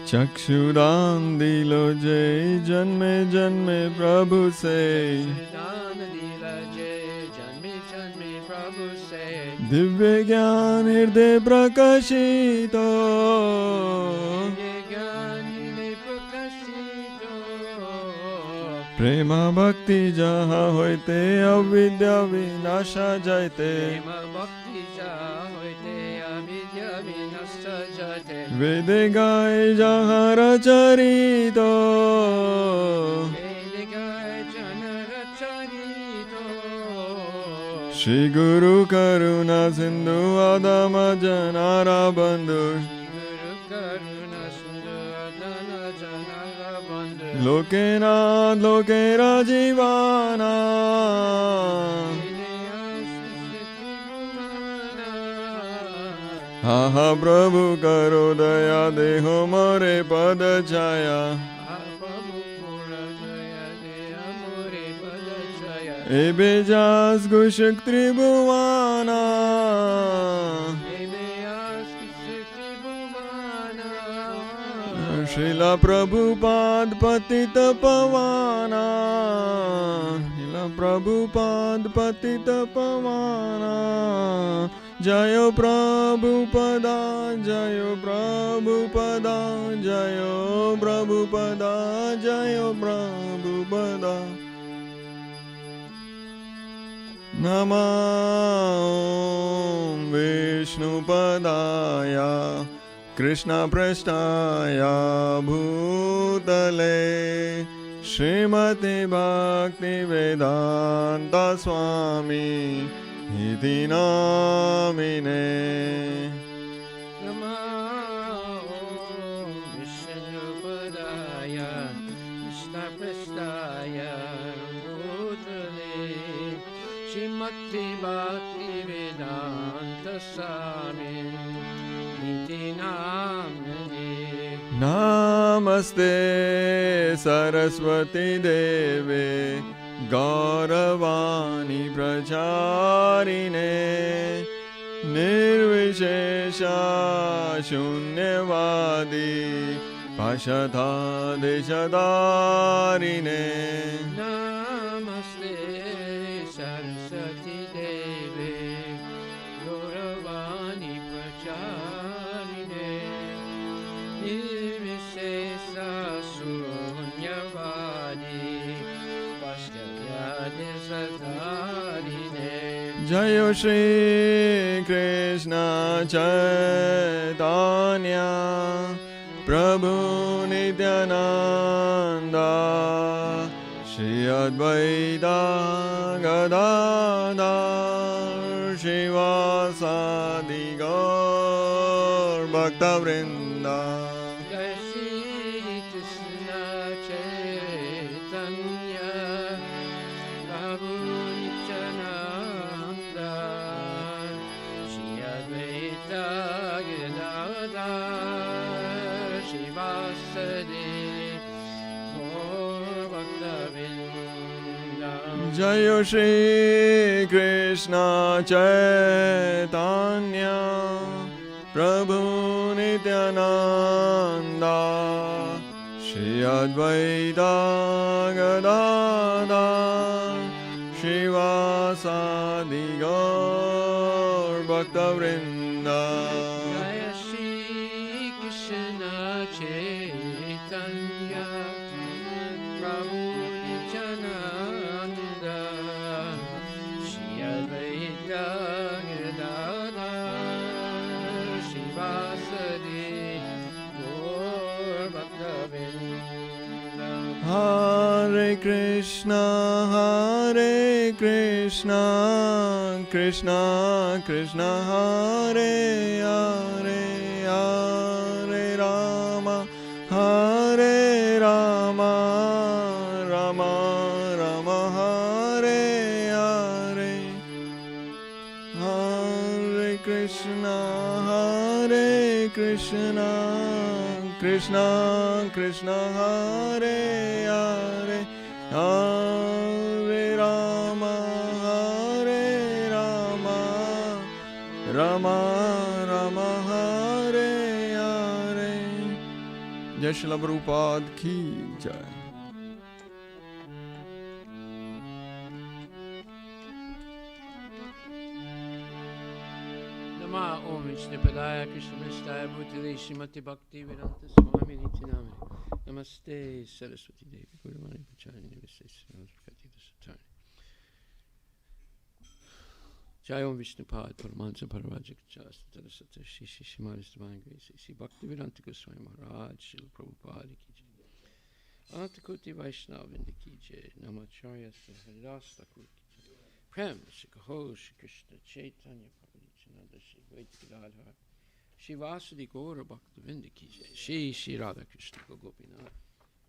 Chakshudan dilo jai janme janme Prabhu se. Siddhana Dila Jai Janmi Janmi Prabhu Se. Divya Gyan Hirde Prakashito. Gyani Me Prakashito. Prema Bhakti Jaha Hoite Avidya Vinasha Jaite. Prema Bhakti Ja Hoite Avidya Vinasta Jate. Vede Gai Jahara Charito. Vedigaya Janara Charito. Shri Guru Karuna Sindhu Adama Janara Bandhu. Guru Karuna Sindhu Adana Janara Bandhu. Lokena Lokera Jivana. Aha Prabhu Karo Daya Deho More Pada Chaya. Ebe Jas Gushak Tribhuvana. Srila Prabhupada Patita Pavana. Srila Prabhupada Patita Pavana. Jayo Prabhupada, Jayo Prabhupada, Jayo Prabhupada, Jayo Prabhupada. Namah Vishnupadaya Krishna Prasthaya Bhutale Srimati Bhakti Vedanta Swami Iti Namine. Namah Srimati Bhakti Vedanta Swami Niti Namani. Namaste Saraswati Deve Gauravani Pracharine Nirvishesha Shunyavadi Pashadha Deshadarine. Namaste Saraswati Devi Gauravani Pracharine Nirvisesa Sunyavadi Vastyavya Satarine. Jayo Shri Krishna Chaitanya Prabhu Nityananda Shri Advaita Gadadhar Shivasadi Gaur Bhakta Vrinda. Jai Shri Krishna Chaitanya Prabhu Nityananda Shri Advaita Gadadhar Shivasadi Gaur Bhakta-vrinda. Jayo Shri Krishna Chaitanya Prabhu Nityananda Shri Advaita Gadadhar Shivasadi Gaur Bhakta Vrinda. Jaya Shri Krishna Chaitanya Prabhu Nityananda Shri Advaita Gadadhar Shivasadi Gaur Bhakta-vrinda. Hare Krishna Krishna Krishna Hare Hare Hare Rama Rama Rama Hare Hare. Hare Krishna Krishna Krishna Hare Hare Hare Rama Rama Rama Hare Hare. Jai Shri Prabhupada ki jai. Nama Om Vishnupadaya Krishna Prasthaya Bhutale Srimati Bhakti Vedanta Swami Niti Namani. Namaste Saraswati Devi Gauravani Pracharine Nirvisesa Satarine. Jai Om Vishnupad Paramahansa Paravaja Kachasta Tarasata Shri Shri Shrimanis Divine Grace Shri Bhakti Vedanta Goswami Maharaj Srila Prabhupada Ki Jai. Antakoti Vaishnavinda Ki Jai. Namacharya Saharas Thakur Ki Jai. Prem Shri Kaho Shri Krishna Chaitanya Prabhu Nityananda Shri Advaita Gadadhar Shri Vasudi Gaura Bhakta-vrinda Ki Jai. Shri Shri Radha Krishna Gopinath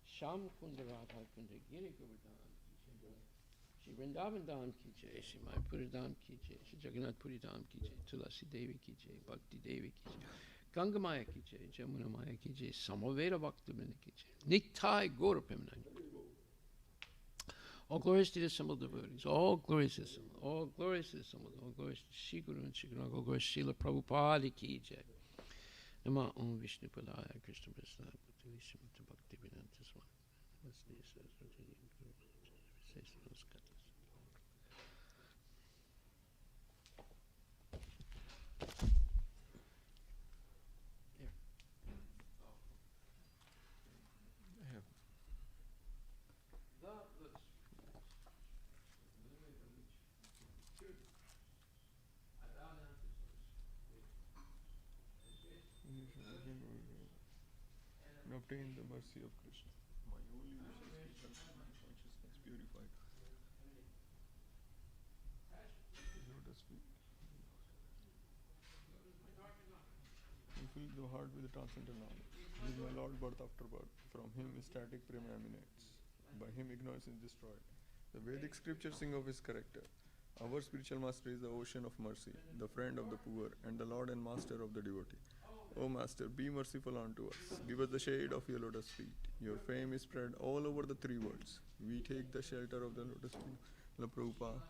Sham Kunda Radha Kunda Giri Govardhan Ki Jai. Shri Vrindavan Dham Ki Jai. Shri Mayapura Dham Ki Jai. Shri Jagannath Puri Dham Ki Jai. Tulasi Devi Ki Jai. Bhakti Devi Ki Jai. Ganga Maya Ki Jai. Jamuna Maya Ki Jai. Samaveda Bhakta-vrinda Ki Jai. Nitai Gaura Premanand. All glories to the assembled devotees. All glories to the assembled. All glories to the assembled. All glories to Shri Guru and Shri Guru. All glories to Srila Prabhupada Ki Jai. Nama Om Vishnupadaya Krishna Prasthaya Bhutale Srimati Bhakti Vedanta Swami Namaste Saraswati Devi Gauravani Pracharine Namaskar. And obtain the mercy of Krishna. My only wish is to keep consciousness purified. Lotus feet. You fill the heart with the transcendental knowledge. He is my Lord birth after birth. From him static prema emanates. By him ignorance is destroyed. The Vedic scriptures sing of his character. Our spiritual master is the ocean of mercy, the friend of the poor, and the Lord and master of the devotee. O Master, be merciful unto us. Give us the shade of your lotus feet. Your fame is spread all over the three worlds. We take the shelter of the lotus feet. La Prabhupada,